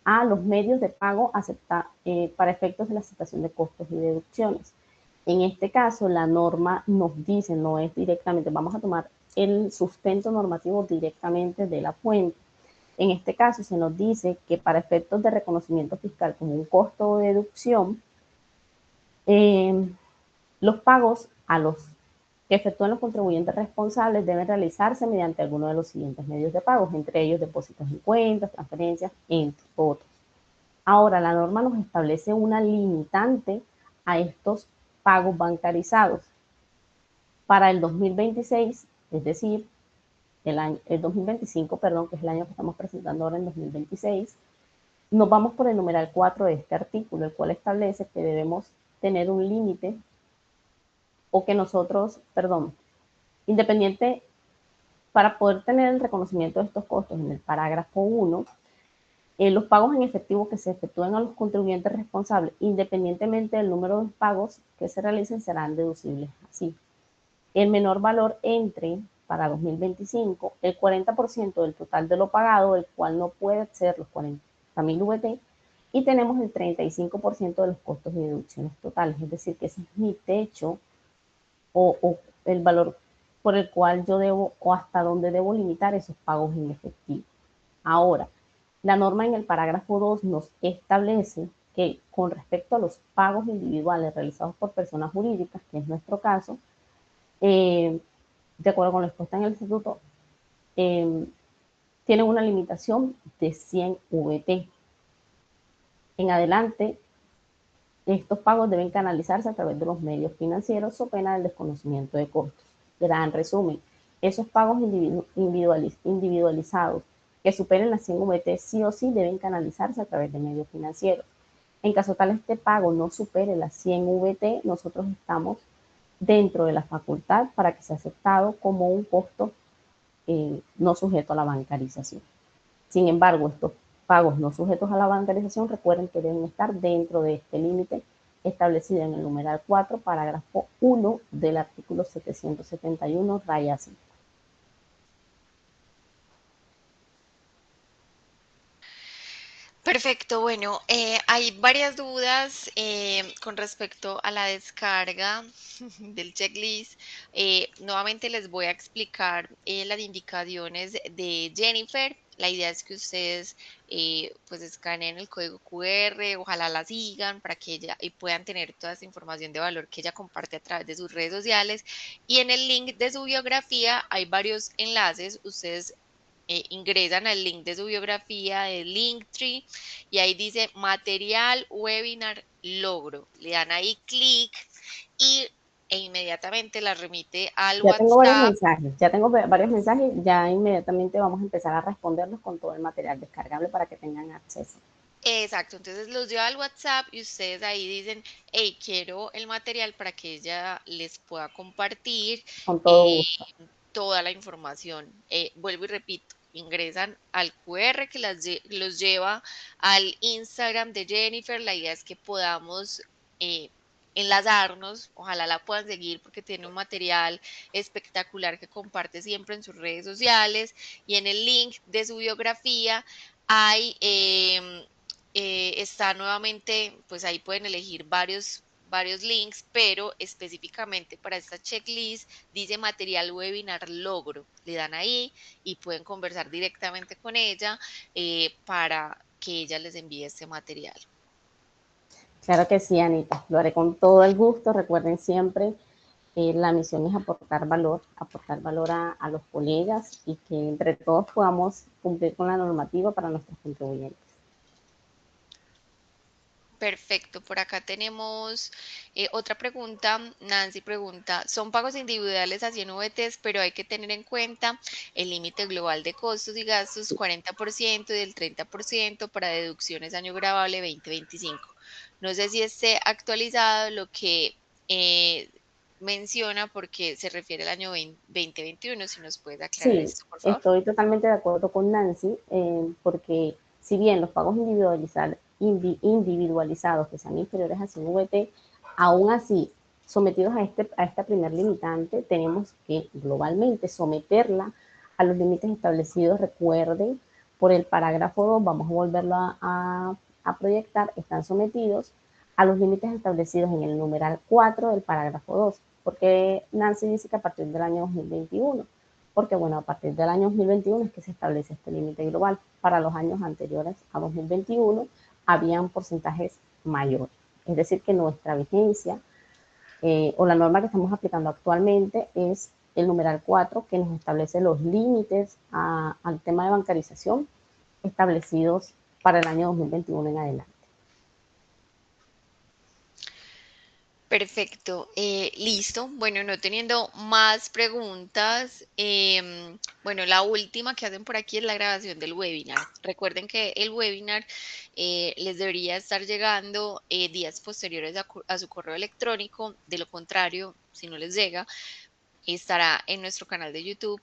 a los medios de pago para efectos de la aceptación de costos y deducciones. En este caso, la norma nos dice, no es directamente, vamos a tomar el sustento normativo directamente de la fuente. En este caso, se nos dice que para efectos de reconocimiento fiscal como un costo o deducción, los pagos a los que efectúan los contribuyentes responsables deben realizarse mediante alguno de los siguientes medios de pago, entre ellos depósitos en cuentas, transferencias, entre otros. Ahora, la norma nos establece una limitante a estos pagos bancarizados. Para el 2026, es decir, el 2025, perdón, que es el año que estamos presentando ahora en 2026, nos vamos por el numeral 4 de este artículo, el cual establece que debemos tener un límite o que nosotros, perdón, independiente, para poder tener el reconocimiento de estos costos en el parágrafo 1, los pagos en efectivo que se efectúen a los contribuyentes responsables, independientemente del número de pagos que se realicen, serán deducibles así. El menor valor entre para 2025 el 40% del total de lo pagado, el cual no puede exceder los 40.000 VT, y tenemos el 35% de los costos y deducciones totales, es decir, que ese es mi techo o el valor por el cual yo debo o hasta dónde debo limitar esos pagos en efectivo. Ahora, la norma en el parágrafo 2 nos establece que con respecto a los pagos individuales realizados por personas jurídicas, que es nuestro caso, de acuerdo con lo expuesto en el estatuto, tienen una limitación de 100 VT. En adelante, estos pagos deben canalizarse a través de los medios financieros o pena del desconocimiento de costos. Gran resumen, esos pagos individualizados que superen las 100 VT sí o sí deben canalizarse a través de medios financieros. En caso tal este pago no supere las 100 VT, nosotros estamos dentro de la facultad para que sea aceptado como un costo no sujeto a la bancarización. Sin embargo, estos pagos no sujetos a la bancarización, recuerden que deben estar dentro de este límite establecido en el numeral 4, parágrafo 1 del artículo 771, raya 5. Perfecto, bueno, hay varias dudas con respecto a la descarga del checklist. Nuevamente les voy a explicar las indicaciones de Jennifer. La idea es que ustedes pues escaneen el código QR, ojalá la sigan para que ella y puedan tener toda esta información de valor que ella comparte a través de sus redes sociales. Y en el link de su biografía hay varios enlaces. Ustedes ingresan al link de su biografía, de Linktree, y ahí dice material, webinar, logro. Le dan ahí clic y, e inmediatamente la remite al Ya tengo varios WhatsApp. mensajes, ya tengo varios mensajes, ya inmediatamente vamos a empezar a responderlos con todo el material descargable para que tengan acceso. Exacto, entonces los lleva al WhatsApp y ustedes ahí dicen, hey, quiero el material para que ella les pueda compartir Con todo eh, gusto. toda la información. Vuelvo y repito, ingresan al QR que los lleva al Instagram de Jennifer. La idea es que podamos eh, enlazarnos, ojalá la puedan seguir porque tiene un material espectacular que comparte siempre en sus redes sociales y en el link de su biografía hay está nuevamente, pues ahí pueden elegir varios links, pero específicamente para esta checklist dice material webinar logro. Le dan ahí y pueden conversar directamente con ella para que ella les envíe este material. Claro que sí, Anita, lo haré con todo el gusto. Recuerden siempre, la misión es aportar valor a los colegas y que entre todos podamos cumplir con la normativa para nuestros contribuyentes. Perfecto, por acá tenemos otra pregunta. Nancy pregunta, son pagos individuales a 100 VTs, pero hay que tener en cuenta el límite global de costos y gastos 40% y del 30% para deducciones año grabable 2025. No sé si esté actualizado lo que eh, menciona porque se refiere al año 2021. Si nos puedes aclarar Sí, esto, por favor. estoy totalmente de acuerdo con Nancy, porque si bien los pagos individualizados que sean inferiores a 100 VT, aún así, sometidos a esta primer limitante, tenemos que globalmente someterla a los límites establecidos. Recuerden, por el parágrafo 2, vamos a volverlo a proyectar, están sometidos a los límites establecidos en el numeral 4 del parágrafo 2, porque Nancy dice que a partir del año 2021, porque bueno, a partir del año 2021 es que se establece este límite global. Para los años anteriores a 2021 habían porcentajes mayores. Es decir, que nuestra vigencia o la norma que estamos aplicando actualmente es el numeral 4, que nos establece los límites al tema de bancarización establecidos para el año 2021 en adelante. Perfecto, listo. Bueno, no teniendo más preguntas, bueno, la última que hacen por aquí es la grabación del webinar. Recuerden que el webinar les debería estar llegando días posteriores a su correo electrónico. De lo contrario, si no les llega, estará en nuestro canal de YouTube,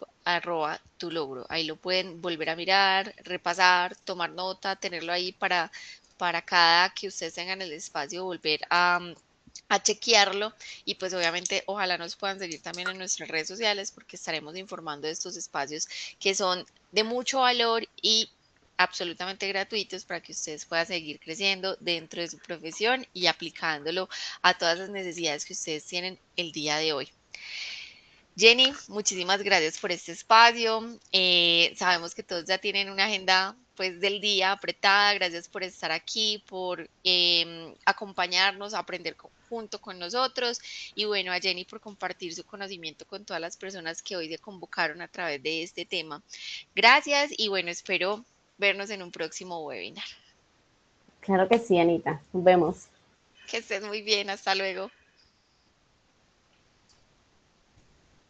@tu logro. Ahí lo pueden volver a mirar, repasar, tomar nota, tenerlo ahí para cada que ustedes tengan el espacio, volver a chequearlo y pues obviamente ojalá nos puedan seguir también en nuestras redes sociales porque estaremos informando de estos espacios que son de mucho valor y absolutamente gratuitos para que ustedes puedan seguir creciendo dentro de su profesión y aplicándolo a todas las necesidades que ustedes tienen el día de hoy. Jenny, muchísimas gracias por este espacio. Sabemos que todos ya tienen una agenda pues del día apretada. Gracias por estar aquí, por acompañarnos, aprender junto con nosotros y bueno, a Jenny por compartir su conocimiento con todas las personas que hoy se convocaron a través de este tema. Gracias y bueno, espero vernos en un próximo webinar. Claro que sí, Anita. Nos vemos. Que estés muy bien, hasta luego.